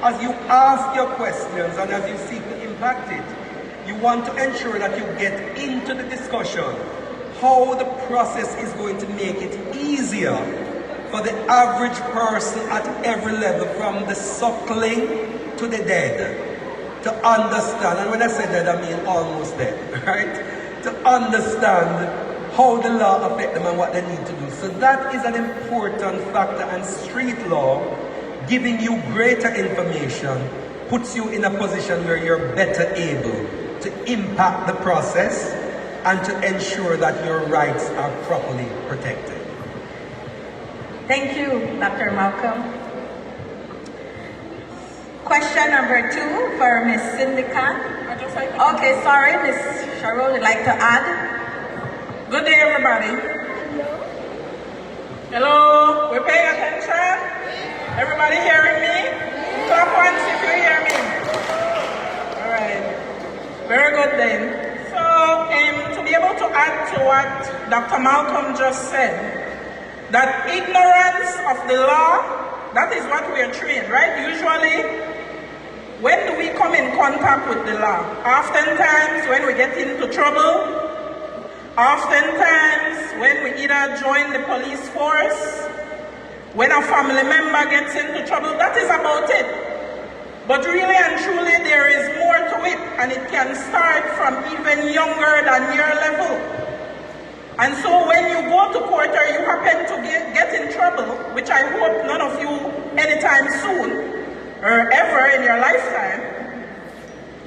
as you ask your questions and as you seek to impact it, you want to ensure that you get into the discussion how the process is going to make it easier for the average person at every level, from the suckling to the dead, to understand. And when I say dead, I mean almost dead, right? To understand how the law affects them and what they need to do. So that is an important factor, and street law, giving you greater information, puts you in a position where you're better able to impact the process and to ensure that your rights are properly protected. Thank you, Dr. Malcolm. Question number 2 for Ms. Syndica. Okay, sorry, Ms. Cheryl, would like to add? Good day, everybody. Hello, we're paying attention? Everybody hearing me? Clap once if you hear me. All right, very good then. So, to be able to add to what Dr. Malcolm just said, that ignorance of the law, that is what we are trained, right? Usually, when do we come in contact with the law? Oftentimes when we get into trouble, oftentimes when we either join the police force, when a family member gets into trouble, that is about it. But really and truly there is more to it, and it can start from even younger than your level. And so when you go to court or you happen to get in trouble, which I hope none of you anytime soon or ever in your lifetime,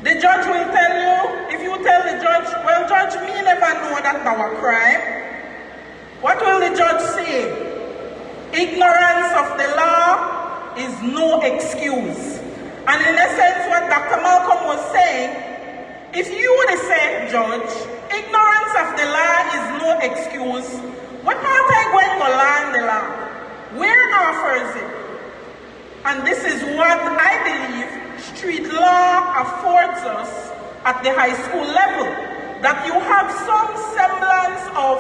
the judge will tell you, if you tell the judge, well, judge, me never know that our crime, what will the judge say? Ignorance of the law is no excuse. And in essence, what Dr. Malcolm was saying, if you would say, judge, ignorance of the law is no excuse, what part are you going to learn the law? Where offers it? And this is what I believe street law affords us at the high school level, that you have some semblance of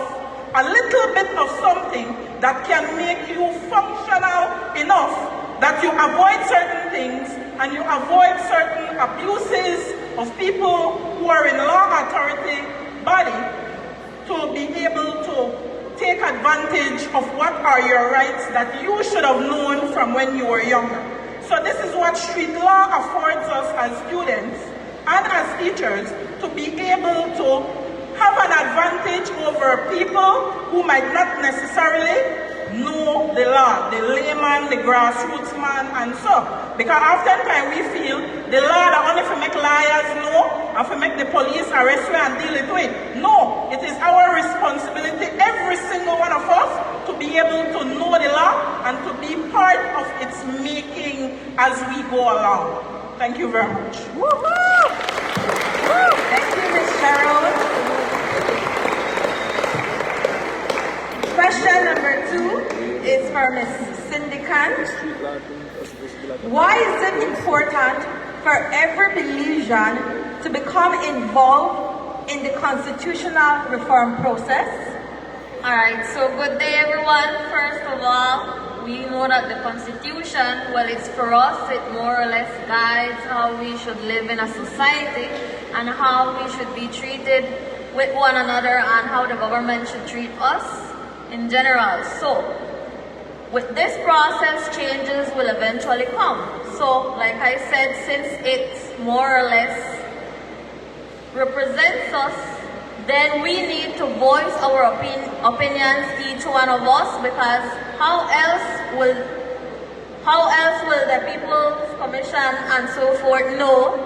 a little bit of something that can make you functional enough that you avoid certain things and you avoid certain abuses of people who are in law authority body, to be able to take advantage of what are your rights that you should have known from when you were younger. So this is what street law affords us as students and as teachers, to be able to have an advantage over people who might not necessarily know the law, the layman, the grassroots man, and so. Because oftentimes we feel the law that only for make liars know and for make the police arrest you and deal it with. No, it is our responsibility, every single one of us, to be able to know the law and to be part of its making as we go along. Thank you very much. Woo-hoo! Woo! Thank you, Ms. Cheryl. Question number 2 is for Ms. Cindy Khan. Why is it important for every Belizean to become involved in the constitutional reform process? Alright, so good day everyone. First of all, we know that the Constitution, well, it's for us, it more or less guides how we should live in a society and how we should be treated with one another and how the government should treat us in general. So, with this process, changes will eventually come. So, like I said, since it more or less represents us, then we need to voice our opinions, each one of us, because how else will the People's Commission and so forth know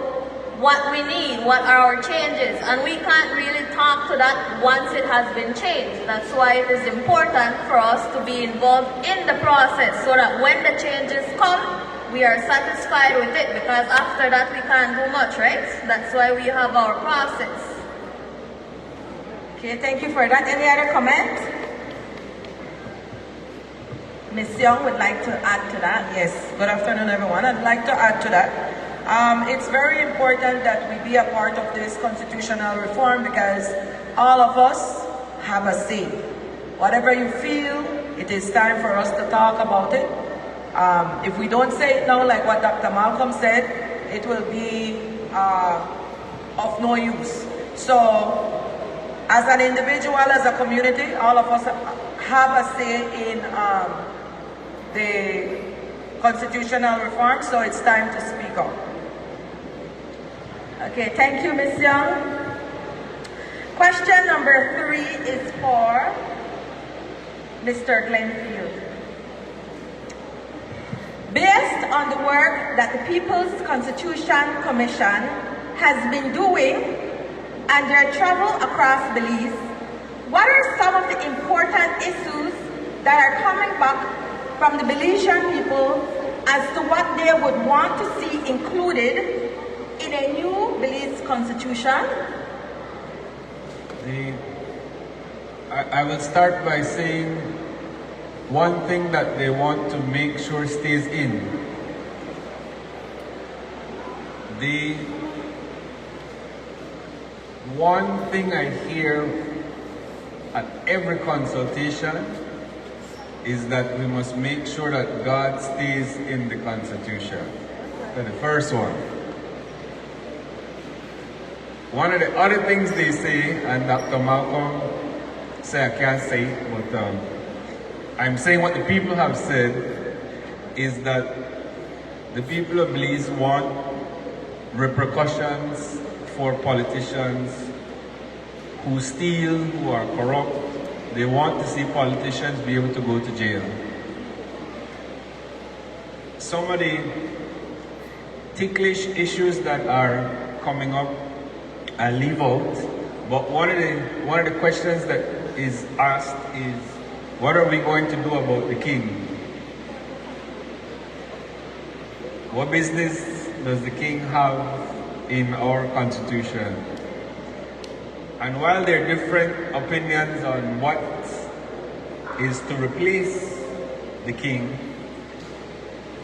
what we need, what are our changes, and we can't really talk to that once it has been changed. That's why it is important for us to be involved in the process so that when the changes come, we are satisfied with it, because after that we can't do much, right? That's why we have our process. Okay, thank you for that. Any other comment? Ms. Young would like to add to that. Yes, good afternoon everyone. I'd like to add to that. It's very important that we be a part of this constitutional reform because all of us have a say. Whatever you feel, it is time for us to talk about it. If we don't say it now, like what Dr. Malcolm said, it will be of no use. So, as an individual, as a community, all of us have a say in the constitutional reform, so it's time to speak up. Okay, thank you, Ms. Young. Question number 3 is for Mr. Glenfield. Based on the work that the People's Constitution Commission has been doing and their travel across Belize, what are some of the important issues that are coming back from the Belizean people as to what they would want to see included in a new Belize Constitution? I will start by saying one thing that they want to make sure stays in. The one thing I hear at every consultation is that we must make sure that God stays in the Constitution. That's the first one. One of the other things they say, and Dr. Malcolm say I can't say it, but I'm saying what the people have said, is that the people of Belize want repercussions for politicians who steal, who are corrupt. They want to see politicians be able to go to jail. Some of the ticklish issues that are coming up, I leave out, but one of the questions that is asked is, what are we going to do about the king? What business does the king have in our constitution? And while there are different opinions on what is to replace the king,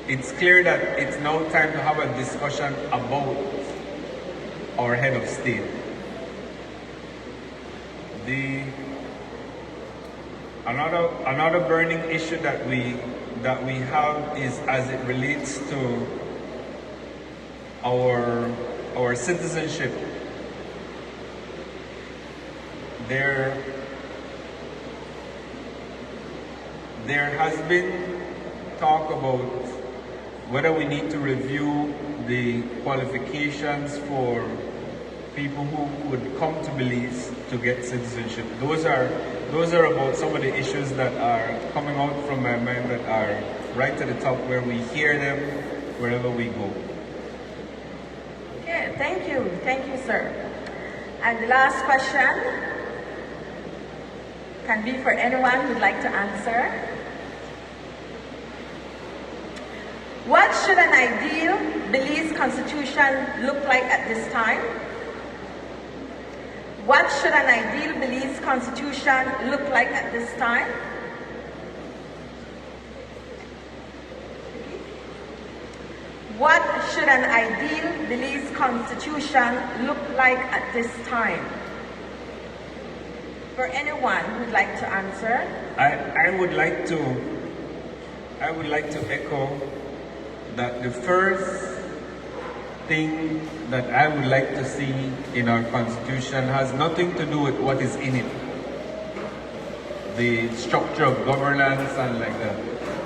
it's clear that it's now time to have a discussion about our head of state. Another burning issue that we have is as it relates to our citizenship. There has been talk about whether we need to review the qualifications for people who would come to Belize to get citizenship. Those are those are about some of the issues that are coming out from my mind that are right to the top where we hear them wherever we go. Okay, thank you, sir. And the last question can be for anyone who'd like to answer. What should an ideal Belize Constitution look like at this time? What should an ideal Belize Constitution look like at this time? What should an ideal Belize Constitution look like at this time? For anyone who'd like to answer. I would like to echo that the first thing that I would like to see in our Constitution has nothing to do with what is in it. The structure of governance and like that.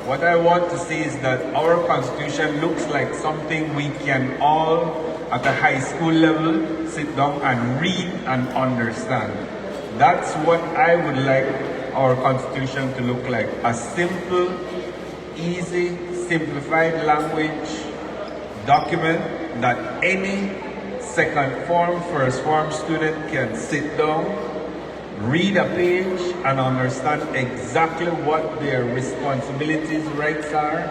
What I want to see is that our Constitution looks like something we can all, at a high school level, sit down and read and understand. That's what I would like our Constitution to look like. A simple, easy, simplified language document that any second form, first form student can sit down, read a page and understand exactly what their responsibilities, rights are,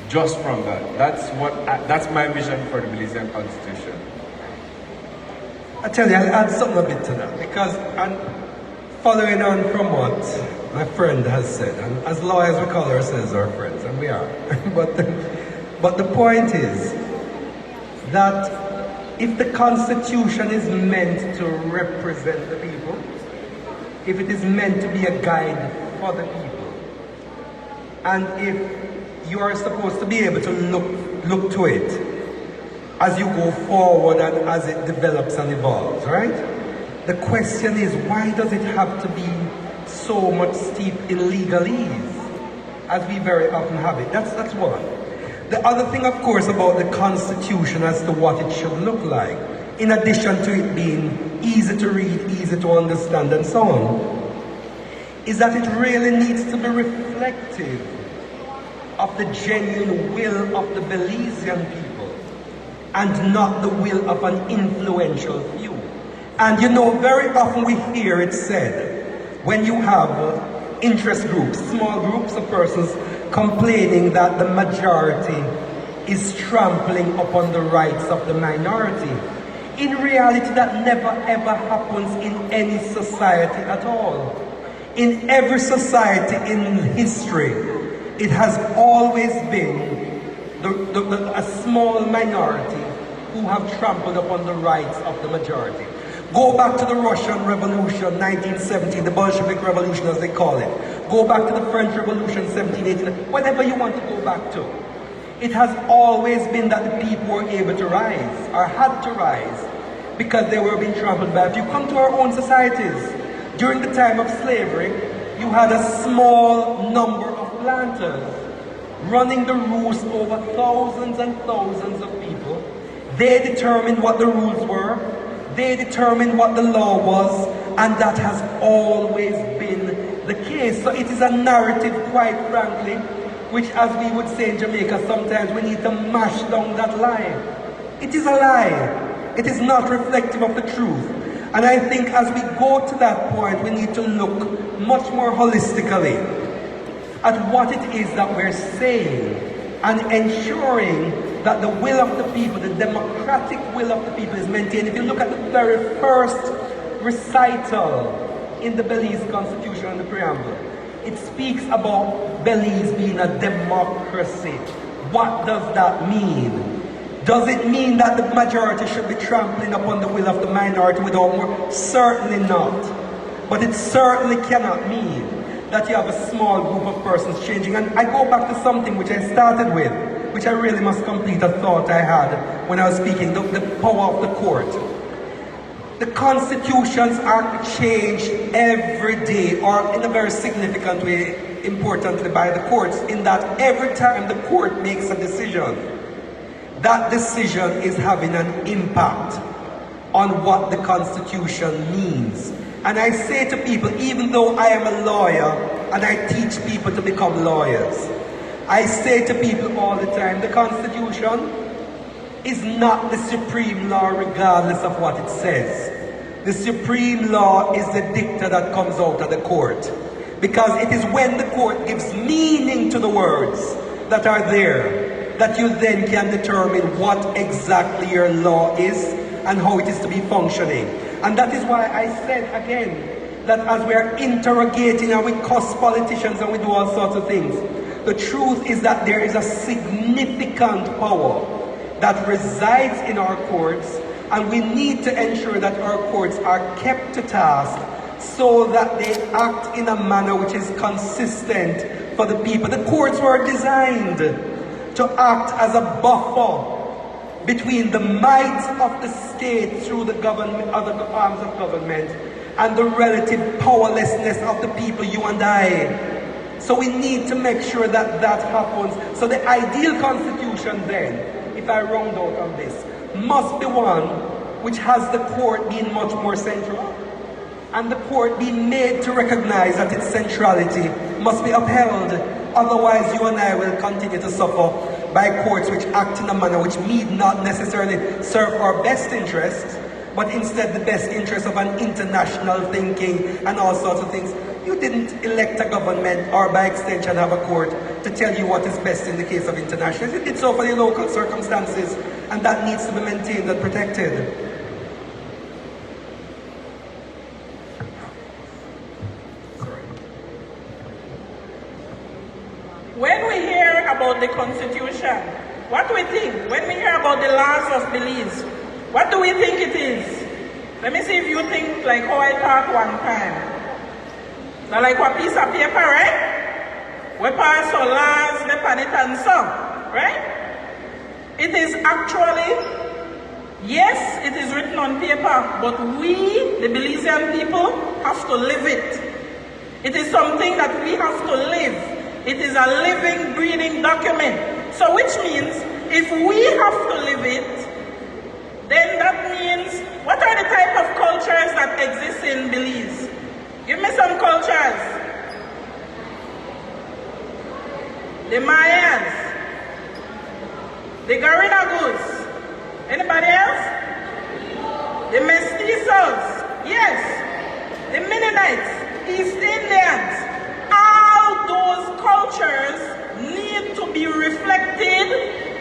just from that. That's my vision for the Belizean Constitution. I tell you, I'll add something a bit to that, because I'm following on from what my friend has said, and as lawyers we call ourselves our friends, and we are. but the point is that if the Constitution is meant to represent the people, if it is meant to be a guide for the people, and if you are supposed to be able to look to it as you go forward and as it develops and evolves, right? The question is, why does it have to be so much steeped in legalese, as we very often have it? That's one. The other thing, of course, about the Constitution as to what it should look like, in addition to it being easy to read, easy to understand, and so on, is that it really needs to be reflective of the genuine will of the Belizean people, and not the will of an influential few. And you know, very often we hear it said, when you have interest groups, small groups of persons complaining that the majority is trampling upon the rights of the minority. In reality, that never ever happens in any society at all. In every society in history, it has always been a small minority who have trampled upon the rights of the majority. Go back to the Russian Revolution, 1917, the Bolshevik Revolution as they call it. Go back to the French Revolution, 1789, whatever you want to go back to. It has always been that the people were able to rise, or had to rise, because they were being trampled by. If you come to our own societies, during the time of slavery, you had a small number of planters running the roost over thousands and thousands of people. They determined what the rules were. They determined what the law was, and that has always been the case. So it is a narrative, quite frankly, which, as we would say in Jamaica, sometimes we need to mash down that lie. It is a lie. It is not reflective of the truth. And I think as we go to that point, we need to look much more holistically at what it is that we're saying, and ensuring that the will of the people, the democratic will of the people, is maintained. If you look at the very first recital in the Belize Constitution and the preamble, it speaks about Belize being a democracy. What does that mean? Does it mean that the majority should be trampling upon the will of the minority without more? Certainly not. But it certainly cannot mean that you have a small group of persons changing. And I go back to something which I started with, which I really must complete a thought I had when I was speaking, the power of the court. The constitutions are changed every day, or in a very significant way, importantly, by the courts, in that every time the court makes a decision, that decision is having an impact on what the Constitution means. And I say to people, even though I am a lawyer and I teach people to become lawyers, I say to people all the time, the Constitution is not the supreme law regardless of what it says. The supreme law is the dicta that comes out of the court. Because it is when the court gives meaning to the words that are there that you then can determine what exactly your law is and how it is to be functioning. And that is why I said again that as we are interrogating and we cuss politicians and we do all sorts of things, the truth is that there is a significant power that resides in our courts, and we need to ensure that our courts are kept to task so that they act in a manner which is consistent for the people. The courts were designed to act as a buffer between the might of the state through the government, other arms of government, and the relative powerlessness of the people, you and I. So we need to make sure that that happens. So the ideal constitution then, if I round out on this, must be one which has the court being much more central, and the court being made to recognize that its centrality must be upheld. Otherwise, you and I will continue to suffer by courts which act in a manner which need not necessarily serve our best interests, but instead the best interests of an international thinking and all sorts of things. You didn't elect a government, or by extension have a court, to tell you what is best in the case of international. It did so for the local circumstances, and that needs to be maintained and protected. When we hear about the Constitution, what do we think? When we hear about the laws of Belize, what do we think it is? Let me see if you think like how I talk one time. Now like a piece of paper, right? We pass our laws, we pan it and so, right? It is actually, yes, it is written on paper, but we, the Belizean people, have to live it. It is something that we have to live. It is a living, breathing document. So which means, if we have to live it, then that means, what are the type of cultures that exist in Belize? Give me some cultures. The Mayans, the Garinagus. Anybody else? The Mestizos. Yes. The Mennonites, East Indians. All those cultures need to be reflected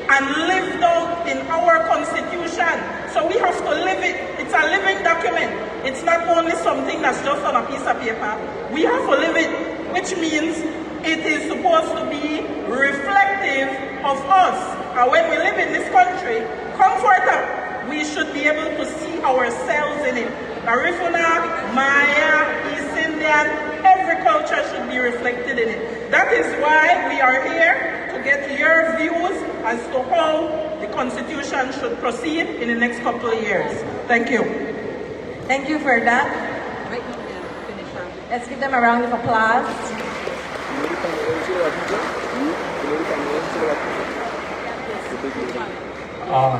and lived out in our Constitution. So we have to live it. It's a living document. It's not only something that's just on a piece of paper. We have to live it, which means it is supposed to be reflective of us. And when we live in this country, comfortable, we should be able to see ourselves in it. Garifuna, Maya, East Indian, every culture should be reflected in it. That is why we are here, to get your views as to how the Constitution should proceed in the next couple of years. Thank you. Thank you for that. Let's give them a round of applause.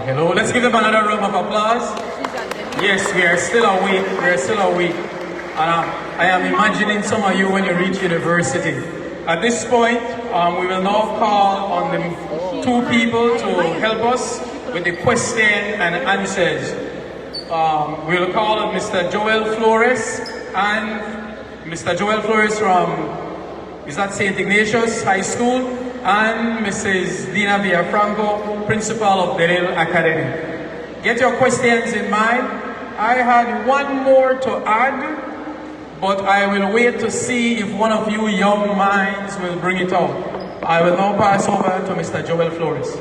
Hello, let's give them another round of applause. Yes, we are still awake. We are still awake. I am imagining some of you when you reach university. At this point, we will now call on the two people to help us with the question and answers. We will call on Mr. Joel Flores and Mr. Joel Flores from, is that St. Ignatius High School, and Mrs. Dina Villafranco, Principal of Delille Academy. Get your questions in mind. I had one more to add, but I will wait to see if one of you young minds will bring it out. I will now pass over to Mr. Joel Flores.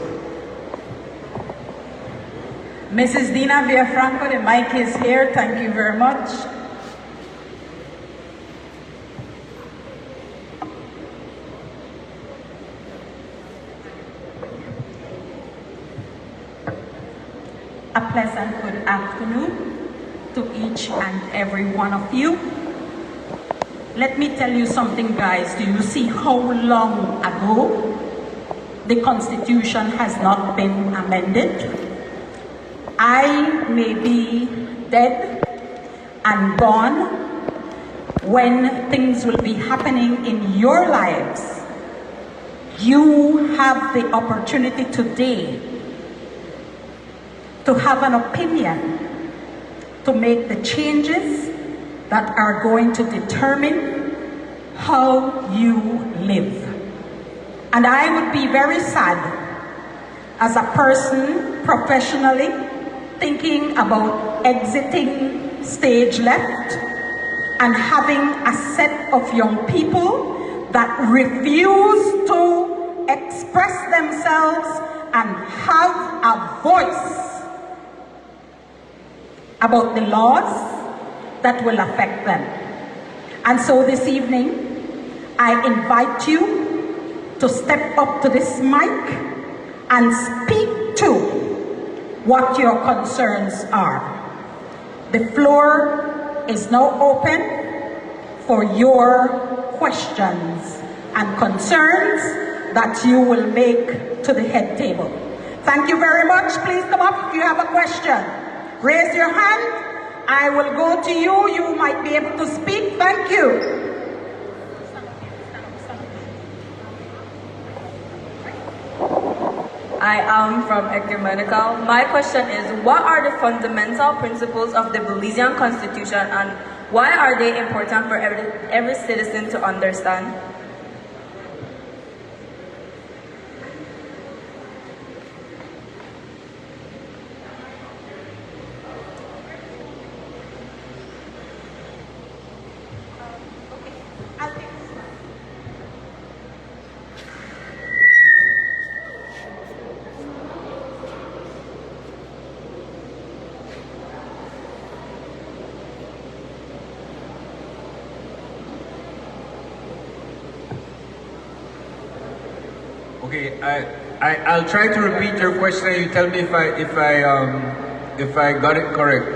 Mrs. Dina Villafranco, the mic is here. Thank you very much. A pleasant good afternoon to each and every one of you. Let me tell you something, guys. Do you see how long ago the Constitution has not been amended? I may be dead and gone, when things will be happening in your lives, you have the opportunity today to have an opinion, to make the changes that are going to determine how you live. And I would be very sad as a person professionally thinking about exiting stage left and having a set of young people that refuse to express themselves and have a voice about the laws that will affect them. And so this evening, I invite you to step up to this mic and speak to what your concerns are. The floor is now open for your questions and concerns that you will make to the head table. Thank you very much. Please come up if you have a question. Raise your hand. I will go to you. You might be able to speak. Thank you. I am from Ecumenical. My question is, what are the fundamental principles of the Belizean Constitution and why are they important for every citizen to understand? Okay, I'll try to repeat your question and you tell me if I got it correct.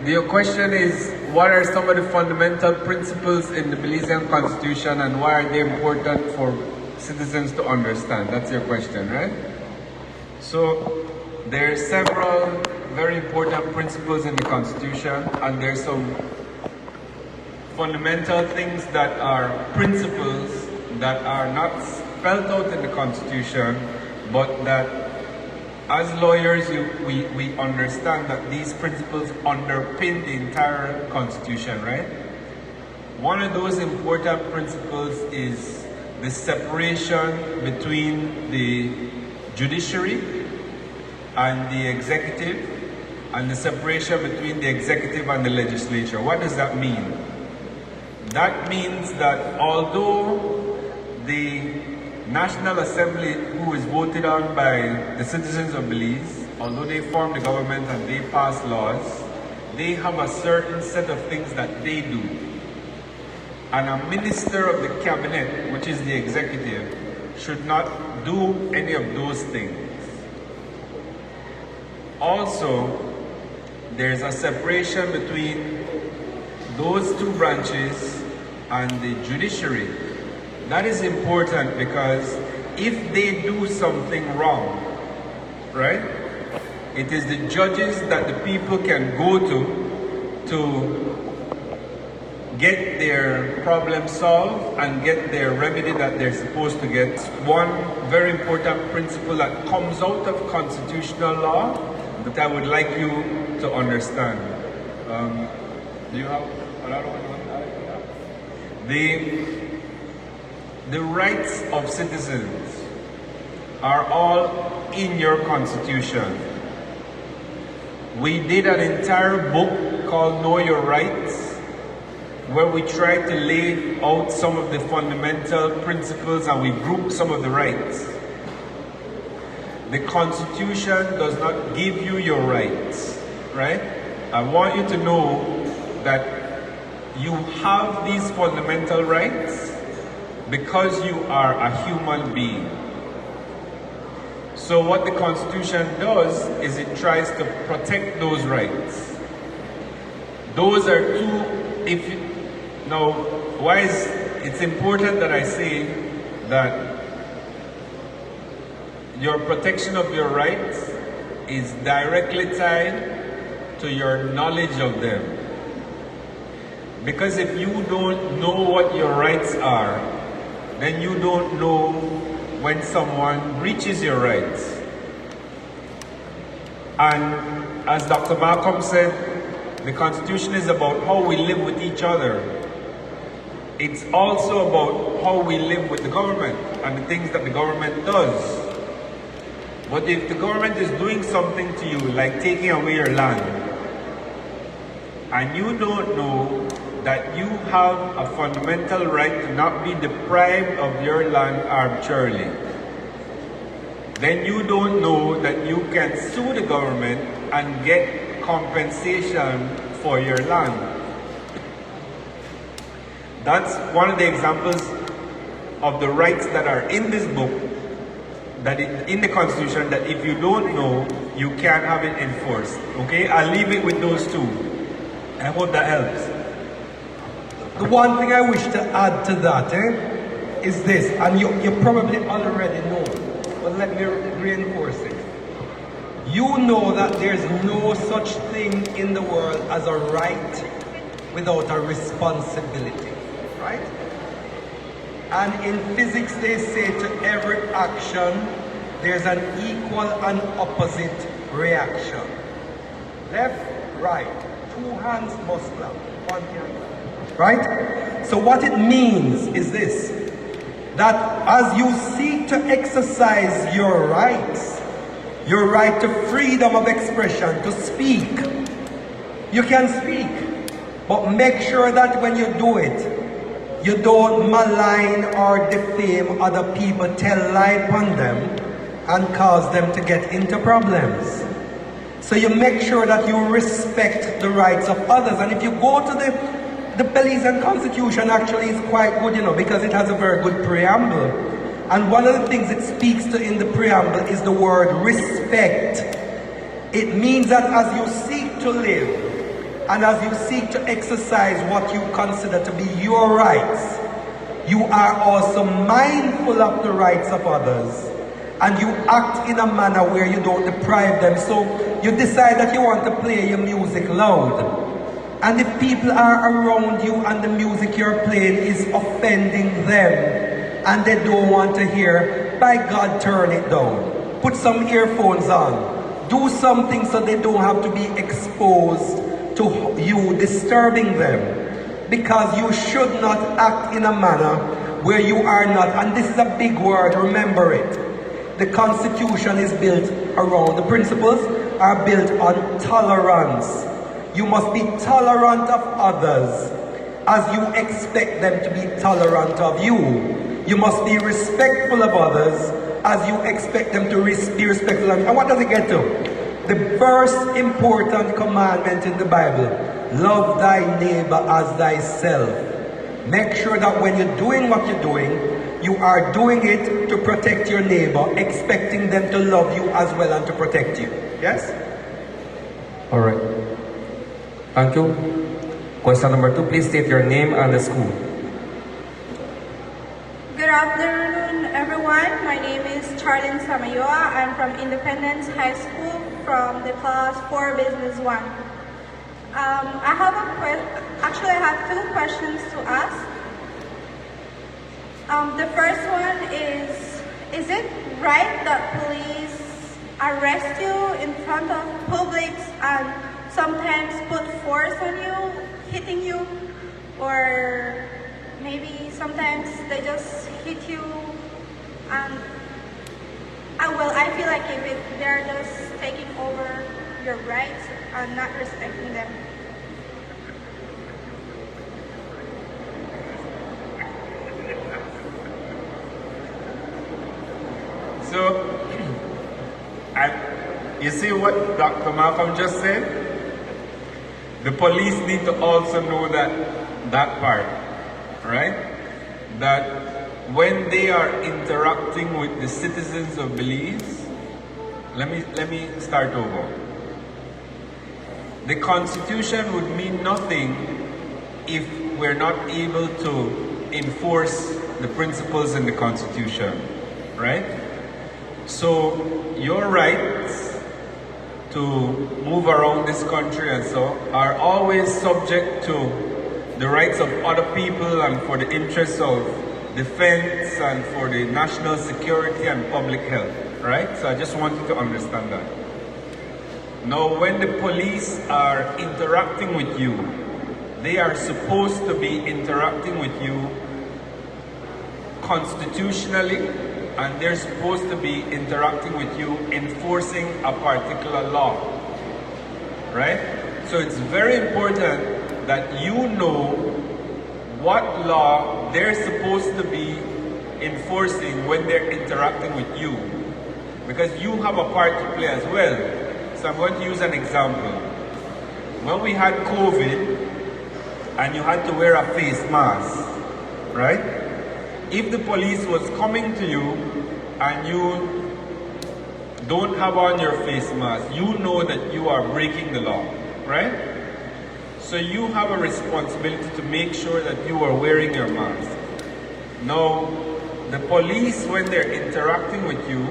Your question is, what are some of the fundamental principles in the Belizean Constitution and why are they important for citizens to understand? That's your question, right? So there are several very important principles in the Constitution, and there's some fundamental things that are principles that are not spelled out in the Constitution, but that as lawyers we understand that these principles underpin the entire Constitution, right? One of those important principles is the separation between the judiciary and the executive, and the separation between the executive and the legislature. What does that mean? That means that although the National Assembly, who is voted on by the citizens of Belize, although they form the government and they pass laws, they have a certain set of things that they do. And a minister of the cabinet, which is the executive, should not do any of those things. Also, there's a separation between those two branches and the judiciary. That is important because if they do something wrong, right, it is the judges that the people can go to get their problem solved and get their remedy that they're supposed to get. One very important principle that comes out of constitutional law that I would like you to understand. Do you have another one? The rights of citizens are all in your Constitution. We did an entire book called Know Your Rights, where we tried to lay out some of the fundamental principles and we grouped some of the rights. The Constitution does not give you your rights, right? I want you to know that you have these fundamental rights because you are a human being. So what the Constitution does is it tries to protect those rights. Those are two, now, why is it's important that I say that your protection of your rights is directly tied to your knowledge of them. Because if you don't know what your rights are, then you don't know when someone breaches your rights. And as Dr. Malcolm said, the Constitution is about how we live with each other. It's also about how we live with the government and the things that the government does. But if the government is doing something to you, like taking away your land, and you don't know that you have a fundamental right to not be deprived of your land arbitrarily, then you don't know that you can sue the government and get compensation for your land. That's one of the examples of the rights that are in this book, that in the Constitution, that if you don't know, you can't have it enforced. Okay, I'll leave it with those two. I hope that helps. The one thing I wish to add to that is this, and you probably already know, but let me reinforce it. You know that there's no such thing in the world as a right without a responsibility, right? And in physics they say to every action there's an equal and opposite reaction. Left, right, two hands must clap, one hand, right? So what it means is this, that as you seek to exercise your rights, your right to freedom of expression, to speak, you can speak, but make sure that when you do it, you don't malign or defame other people, tell lie upon them, and cause them to get into problems. So you make sure that you respect the rights of others. And if you go to the Belizean Constitution, actually is quite good, because it has a very good preamble. And one of the things it speaks to in the preamble is the word respect. It means that as you seek to live, and as you seek to exercise what you consider to be your rights, you are also mindful of the rights of others, and you act in a manner where you don't deprive them. So you decide that you want to play your music loud, and if people are around you and the music you're playing is offending them and they don't want to hear, by God, turn it down. Put some earphones on. Do something so they don't have to be exposed to you disturbing them, because you should not act in a manner where you are not, and this is a big word, remember it. The Constitution is built around, the principles are built on tolerance. You must be tolerant of others as you expect them to be tolerant of you. You must be respectful of others as you expect them to be respectful of you. And what does it get to? The first important commandment in the Bible, love thy neighbor as thyself. Make sure that when you're doing what you're doing, you are doing it to protect your neighbor, expecting them to love you as well and to protect you. Yes? All right. Thank you. Question number 2, please state your name and the school. Good afternoon, everyone. My name is Charlene Samayoa. I'm from Independence High School from the class 4 Business 1. I have two questions to ask. The first one is it right that police arrest you in front of public and sometimes put force on you, hitting you, or maybe sometimes they just hit you and I feel like if they're just taking over your rights and not respecting them. So, you see what Dr. Malcolm just said? The police need to also know that part, right? That when they are interacting with the citizens of Belize, let me start over. The Constitution would mean nothing if we're not able to enforce the principles in the Constitution, right? So your rights to move around this country and so are always subject to the rights of other people and for the interests of defense and for the national security and public health, right? So I just want you to understand that. Now, when the police are interacting with you, they are supposed to be interacting with you constitutionally, and they're supposed to be interacting with you enforcing a particular law, right? So it's very important that you know what law they're supposed to be enforcing when they're interacting with you, because you have a part to play as well. So I'm going to use an example. When we had COVID and you had to wear a face mask, right? If the police was coming to you and you don't have on your face mask, you know that you are breaking the law, right? So you have a responsibility to make sure that you are wearing your mask. Now, the police, when they're interacting with you,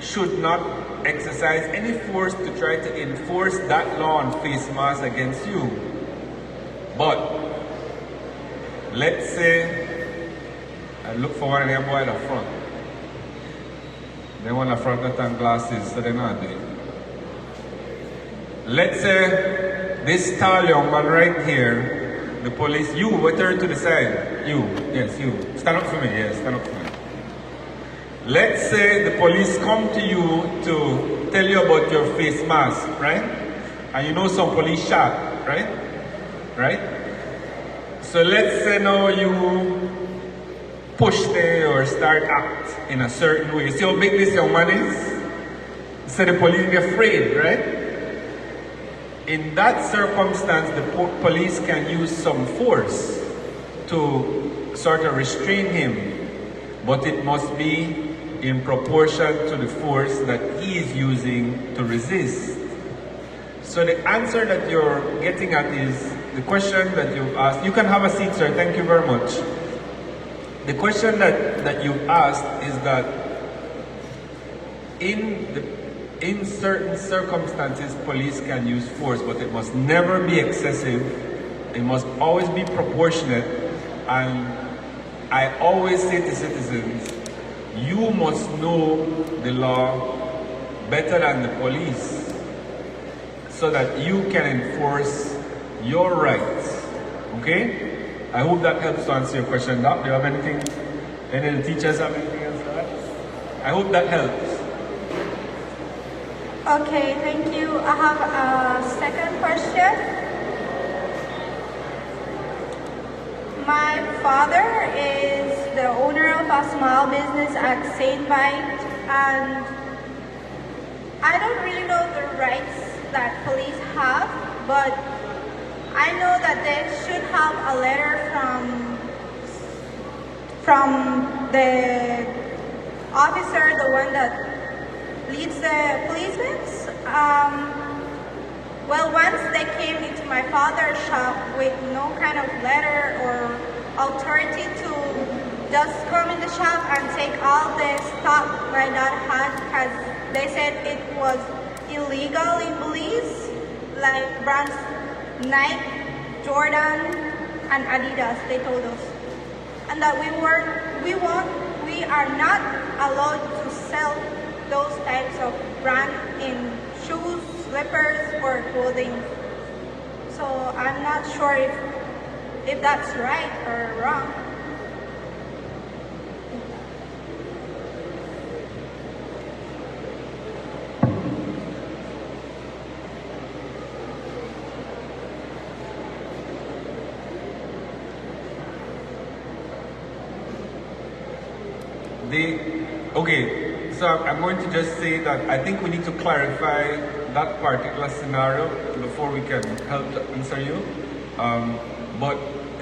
should not exercise any force to try to enforce that law on face mask against you. But let's say I look for one of them boy at the front. They want the front that have glasses, so they're not there. Let's say this tall young man right here, the police, you, turn to the side. You, yes, you. Stand up for me, yes, stand up for me. Let's say the police come to you to tell you about your face mask, right? And you know some police shot, right? Right? So let's say now you push there or start act in a certain way. You see how big this young man is? So the police get afraid, right? In that circumstance, the police can use some force to sort of restrain him, but it must be in proportion to the force that he is using to resist. So the answer that you're getting at is the question that you've asked. You can have a seat, sir. Thank you very much. The question that you've asked is that in certain circumstances, police can use force, but it must never be excessive. It must always be proportionate. And I always say to citizens, you must know the law better than the police so that you can enforce your rights. Okay? I hope that helps to answer your question. Doc, do you have anything? Any of the teachers have anything else to add? I hope that helps. Okay, thank you. I have a second question. My father is the owner of a small business at St. Vite, and I don't really know the rights that police have, but I know that they should have a letter from the officer, the one that leads the policemen. Well, once they came into my father's shop with no kind of letter or authority to just come in the shop and take all the stuff my dad had, because they said it was illegal in Belize, like brands Nike, Jordan, and Adidas, they told us. And that we are not allowed to sell those types of brand in shoes, slippers, or clothing. So I'm not sure if that's right or wrong. Okay, so I'm going to just say that I think we need to clarify that particular scenario before we can help to answer you. But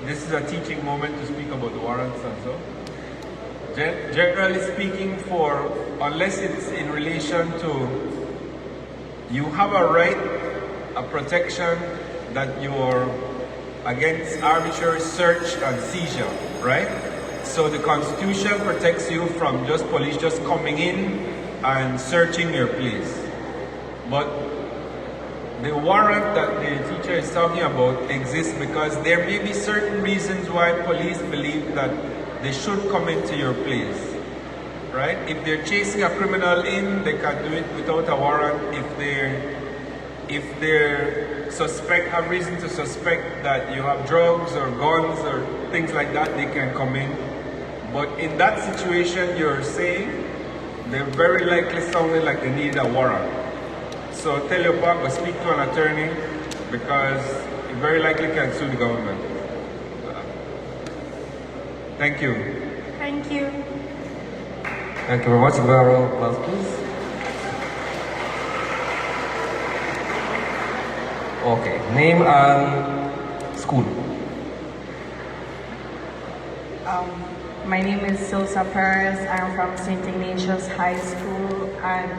this is a teaching moment to speak about the warrants and so. Generally speaking, unless it's in relation to, you have a right, a protection that you're against arbitrary search and seizure, right? So the Constitution protects you from just police just coming in and searching your place. But the warrant that the teacher is talking about exists because there may be certain reasons why police believe that they should come into your place, right? If they're chasing a criminal in, they can do it without a warrant. If they're have reason to suspect that you have drugs or guns or things like that, they can come in. But in that situation you're saying, they're very likely sounding like they need a warrant. So tell your partner, speak to an attorney, because you very likely can sue the government. Thank you. Thank you. Thank you very much. Can we have a round of applause, please? Okay, name and school. My name is Silsa Perez. I'm from St. Ignatius High School, and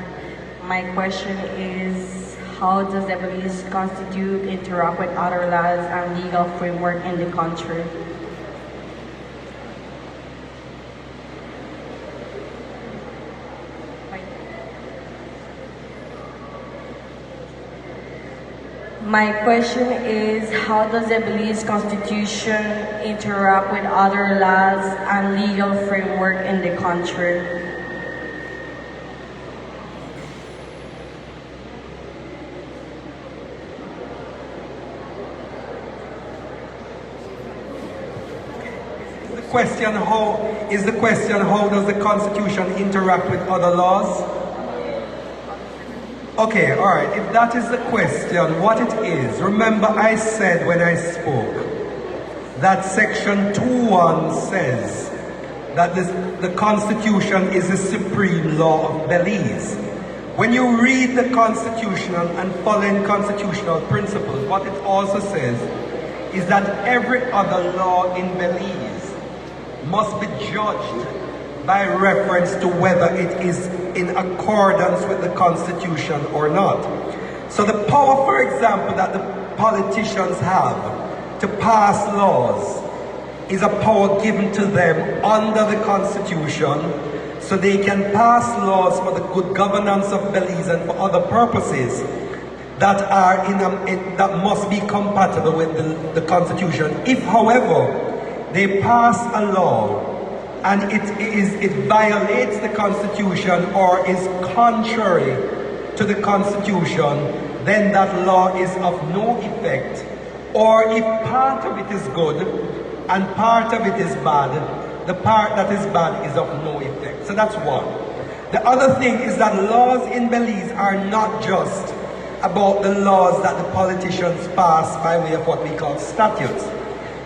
my question is, how does the Belize Constitution interact with other laws and legal framework in the country? My question is, how does the Belize Constitution interact with other laws and legal framework in the country? The question how does the Constitution interact with other laws? Okay, all right, if that is the question, what it is, remember I said when I spoke that section 2.1 says that the Constitution is the supreme law of Belize. When you read the constitutional and following constitutional principles, what it also says is that every other law in Belize must be judged by reference to whether it is in accordance with the Constitution or not. So the power, for example, that the politicians have to pass laws is a power given to them under the Constitution, so they can pass laws for the good governance of Belize and for other purposes that are that must be compatible with the Constitution. If, however, they pass a law and it violates the Constitution or is contrary to the Constitution, then that law is of no effect. Or if part of it is good and part of it is bad, the part that is bad is of no effect. So that's one. The other thing is that laws in Belize are not just about the laws that the politicians pass by way of what we call statutes.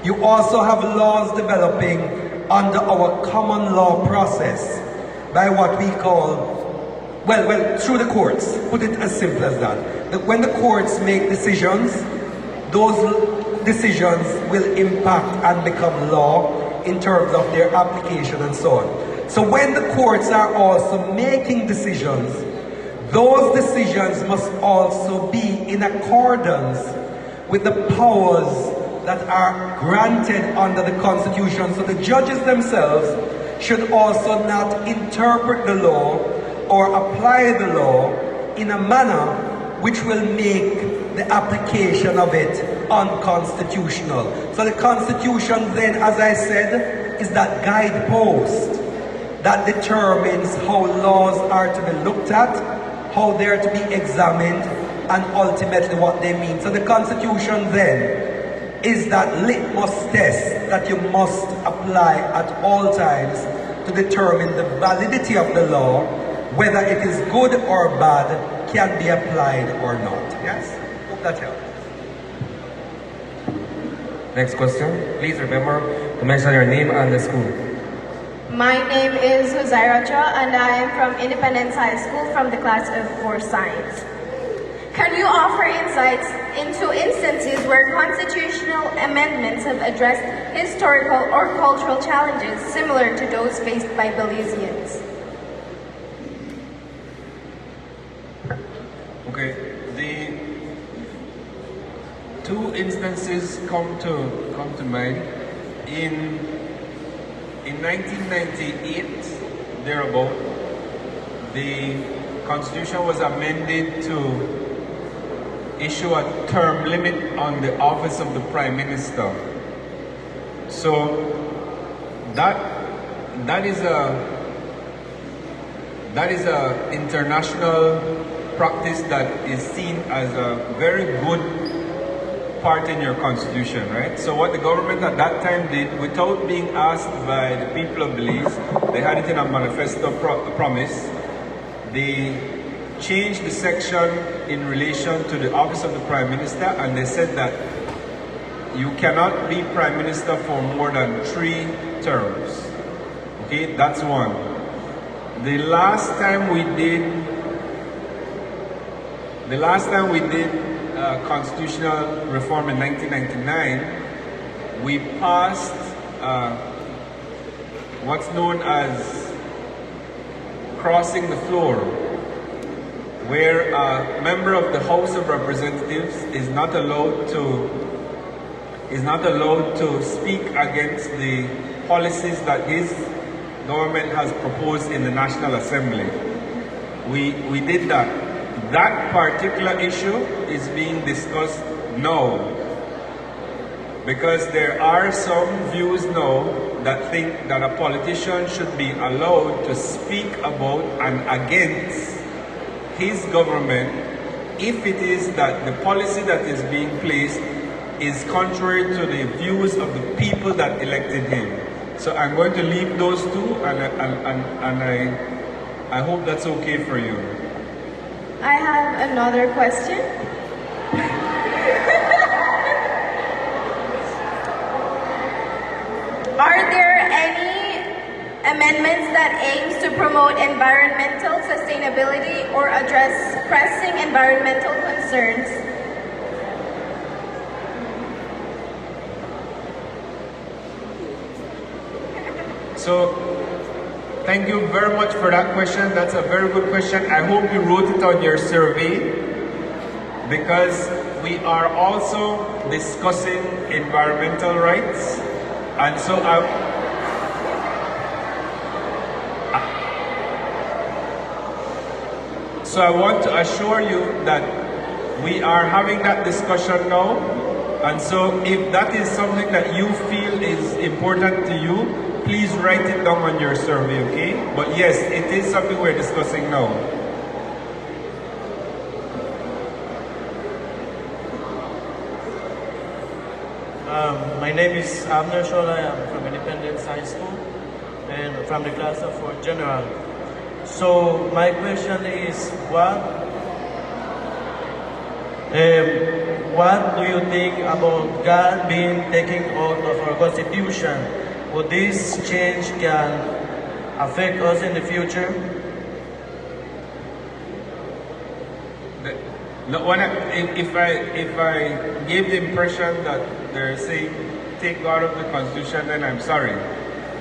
You also have laws developing under our common law process by what we call, well, through the courts. Put it as simple as that. When the courts make decisions, those decisions will impact and become law in terms of their application and so on. So when the courts are also making decisions, those decisions must also be in accordance with the powers that are granted under the Constitution. So the judges themselves should also not interpret the law or apply the law in a manner which will make the application of it unconstitutional. So the Constitution then, as I said, is that guidepost that determines how laws are to be looked at, how they are to be examined, and ultimately what they mean. So the Constitution then is that litmus test that you must apply at all times to determine the validity of the law, whether it is good or bad, can be applied or not. Yes? Hope that helps. Next question. Please remember to mention your name and the school. My name is Huzairacha, and I am from Independence High School from the class of 4 Science. Can you offer insights into instances where constitutional amendments have addressed historical or cultural challenges similar to those faced by Belizeans? Okay, the two instances come to mind. In 1998, thereabout, the Constitution was amended to issue a term limit on the office of the Prime Minister. So that is a international practice that is seen as a very good part in your constitution, right? So what the government at that time did, without being asked by the people of Belize, they had it in a manifesto promise. They changed the section in relation to the office of the Prime Minister, and they said that you cannot be Prime Minister for more than 3 terms. Okay, that's one. The last time we did constitutional reform in 1999, we passed what's known as crossing the floor, where a member of the House of Representatives is not allowed to speak against the policies that his government has proposed in the National Assembly. We did that. That particular issue is being discussed now, because there are some views now that think that a politician should be allowed to speak about and against his government if it is that the policy that is being placed is contrary to the views of the people that elected him. So I'm going to leave those two, and I hope that's okay for you. I have another question. Are there any amendments that aims to promote environmental sustainability or address pressing environmental concerns? So, thank you very much for that question. That's a very good question. I hope you wrote it on your survey, because we are also discussing environmental rights. And so I want to assure you that we are having that discussion now. And so if that is something that you feel is important to you, please write it down on your survey, okay? But yes, it is something we're discussing now. My name is Abner Shola. I'm from Independence High School and from the class of 4th General. So my question is, what do you think about God being taken out of our Constitution? Would this change can affect us in the future? If I gave the impression that they're saying take God out of the Constitution, then I'm sorry.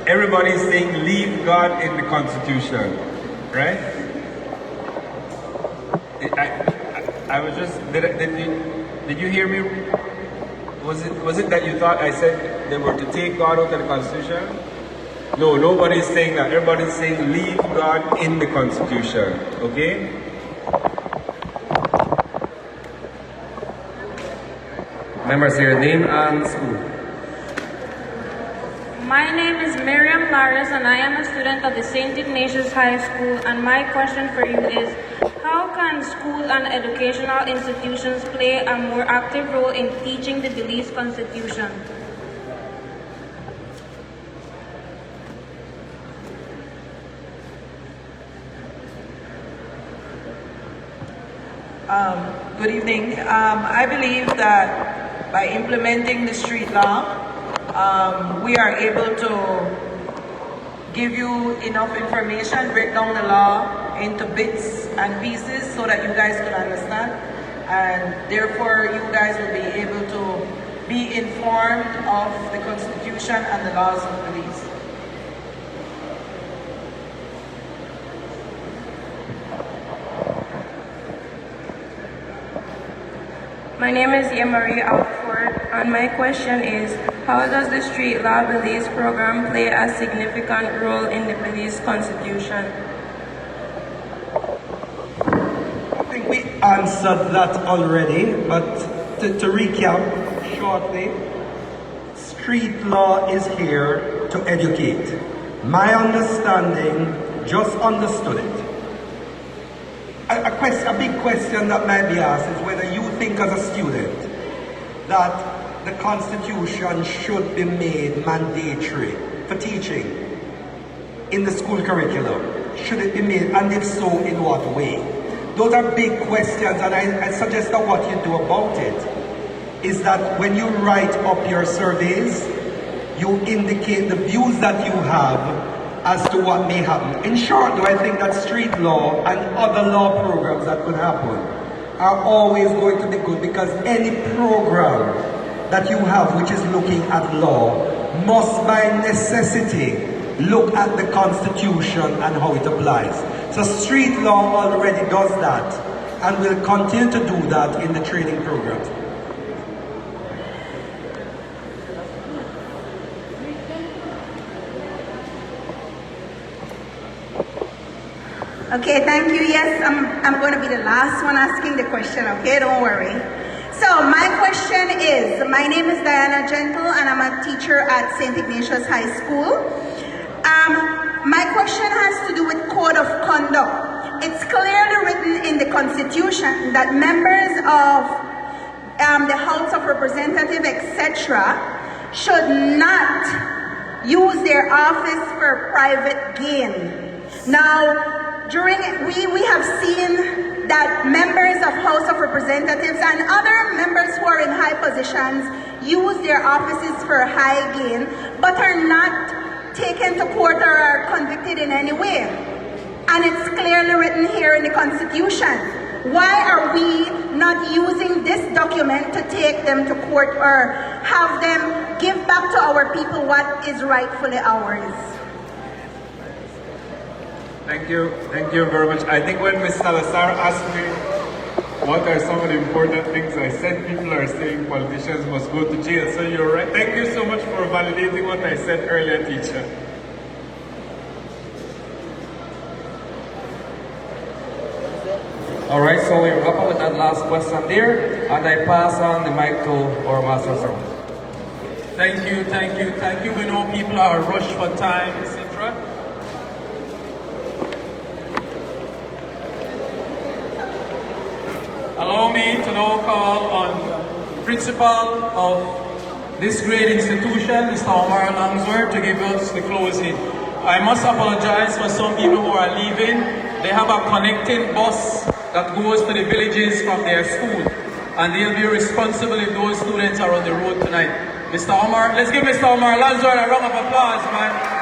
Everybody is saying leave God in the Constitution, right? I was just did you hear me? Was it that you thought I said they were to take God out of the Constitution? No, nobody's saying that. Everybody's saying leave God in the Constitution. Okay? Members, your name and school. My name is Miriam Laris, and I am a student of the St. Ignatius High School, and my question for you is, how can school and educational institutions play a more active role in teaching the Belize Constitution? Good evening. I believe that by implementing the street law, we are able to give you enough information, break down the law into bits and pieces so that you guys could understand, and therefore you guys will be able to be informed of the Constitution and the laws of Belize. My name is Marie Alford, and my question is, how does the Street Law Belize program play a significant role in the Belize Constitution? I think we answered that already, but to recap shortly, street law is here to educate. My understanding, just understood it. A big question that might be asked is whether you think as a student that the Constitution should be made mandatory for teaching in the school curriculum. Should it be made, and if so, in what way? Those are big questions, and I suggest that what you do about it is that when you write up your surveys, you indicate the views that you have as to what may happen. In short, though, I think that street law and other law programs that could happen are always going to be good, because any program that you have which is looking at law must by necessity look at the Constitution and how it applies. So street law already does that and will continue to do that in the training programs. Okay, thank you. Yes, I'm going to be the last one asking the question, okay? Don't worry. So my question is, my name is Diana Gentle and I'm a teacher at St. Ignatius High School. My question has to do with code of conduct. It's clearly written in the Constitution that members of the House of Representatives, etc., should not use their office for private gain. Now, we have seen that members of House of Representatives and other members who are in high positions use their offices for high gain, but are not taken to court or are convicted in any way. And it's clearly written here in the Constitution. Why are we not using this document to take them to court or have them give back to our people what is rightfully ours? Thank you very much. I think when Ms. Salazar asked me what are some of the important things I said, people are saying politicians must go to jail. So you're right. Thank you so much for validating what I said earlier, teacher. All right, so we wrap up with that last question there, and I pass on the mic to our master servant. Thank you. We know people are rushed for time, etc. Allow me to now call on principal of this great institution, Mr. Omar Longsworth, to give us the closing. I must apologize for some people who are leaving. They have a connecting bus that goes to the villages from their school, and they'll be responsible if those students are on the road tonight. Mr. Omar, let's give Mr. Omar Longsworth a round of applause, man.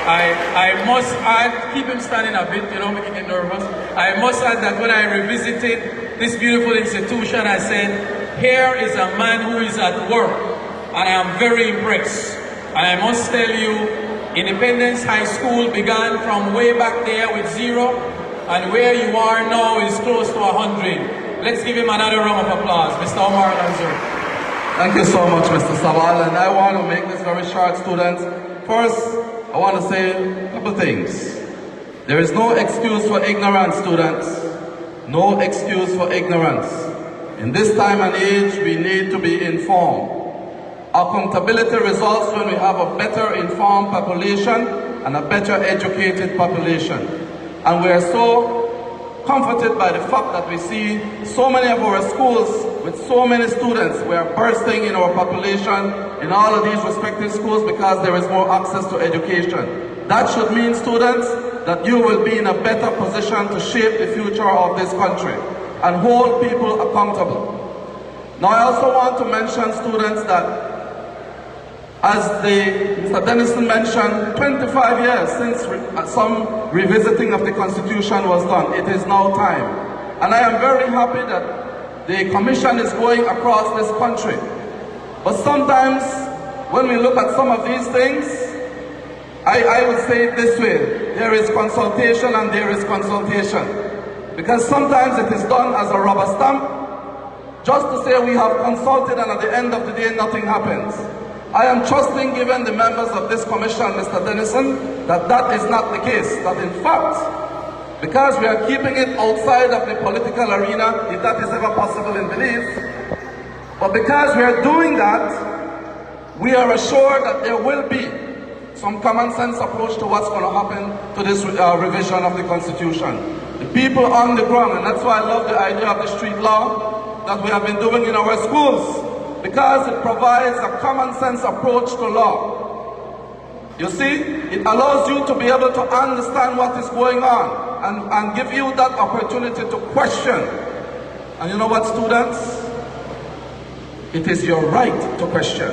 I must add, keep him standing a bit, making him nervous. I must add that when I revisited this beautiful institution, I said, here is a man who is at work, and I am very impressed. And I must tell you, Independence High School began from way back there with 0, and where you are now is close to 100. Let's give him another round of applause, Mr. Omar Longsworth. Thank you so much, Mr. Sabal, and I want to make this very short, students. First, I want to say a couple things. There is no excuse for ignorance, students. No excuse for ignorance. In this time and age, we need to be informed. Accountability results when we have a better informed population and a better educated population. And we are so comforted by the fact that we see so many of our schools with so many students. We are bursting in our population in all of these respective schools because there is more access to education. That should mean, students, that you will be in a better position to shape the future of this country and hold people accountable. Now, I also want to mention, students, that as Mr. Dennison mentioned, 25 years since some revisiting of the Constitution was done. It is now time. And I am very happy that the Commission is going across this country. But sometimes, when we look at some of these things, I would say it this way: there is consultation and there is consultation. Because sometimes it is done as a rubber stamp, just to say we have consulted and at the end of the day nothing happens. I am trusting, given the members of this commission, Mr. Dennison, that that is not the case. That in fact, because we are keeping it outside of the political arena, if that is ever possible in Belize. But because we are doing that, we are assured that there will be some common sense approach to what's going to happen to this revision of the Constitution. The people on the ground, and that's why I love the idea of the street law that we have been doing in our schools, because it provides a common sense approach to law. You see, it allows you to be able to understand what is going on and give you that opportunity to question. And you know what, students? It is your right to question.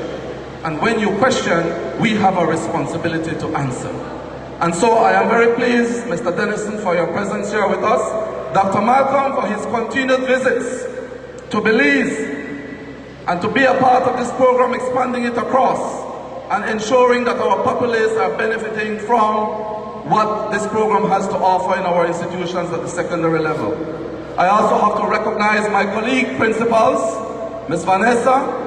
And when you question, we have a responsibility to answer. And so I am very pleased, Mr. Dennison, for your presence here with us, Dr. Malcolm for his continued visits to Belize, and to be a part of this program, expanding it across, and ensuring that our populace are benefiting from what this program has to offer in our institutions at the secondary level. I also have to recognize my colleague principals, Ms. Vanessa,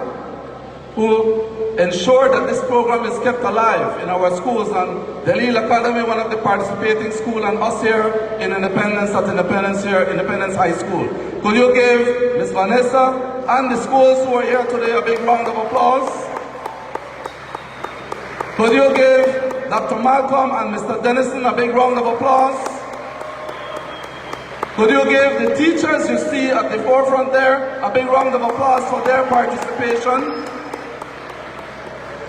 who ensured that this program is kept alive in our schools, and Delille Academy, one of the participating schools, and us here in Independence at Independence High School. Could you give Ms. Vanessa and the schools who are here today a big round of applause? Could you give Dr. Malcolm and Mr. Dennison a big round of applause? Could you give the teachers you see at the forefront there a big round of applause for their participation?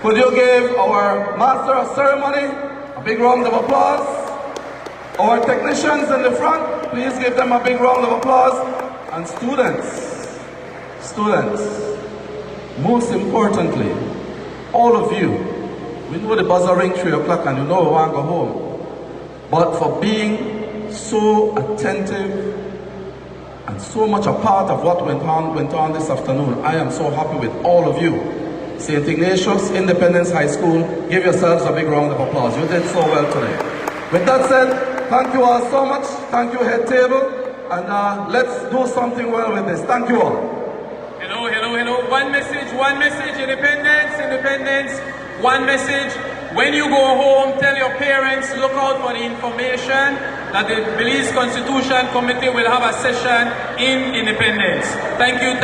Could you give our Master of Ceremony a big round of applause? Our technicians in the front, please give them a big round of applause. And students, most importantly, all of you, we know the buzzer ring 3 o'clock and you know we want to go home. But for being so attentive and so much a part of what went on this afternoon, I am so happy with all of you. St. Ignatius, Independence High School, give yourselves a big round of applause. You did so well today. With that said, thank you all so much. Thank you, head table. And let's do something well with this. Thank you all. Hello. One message, independence. One message. When you go home, tell your parents, look out for the information that the Belize Constitution Committee will have a session in Independence. Thank you.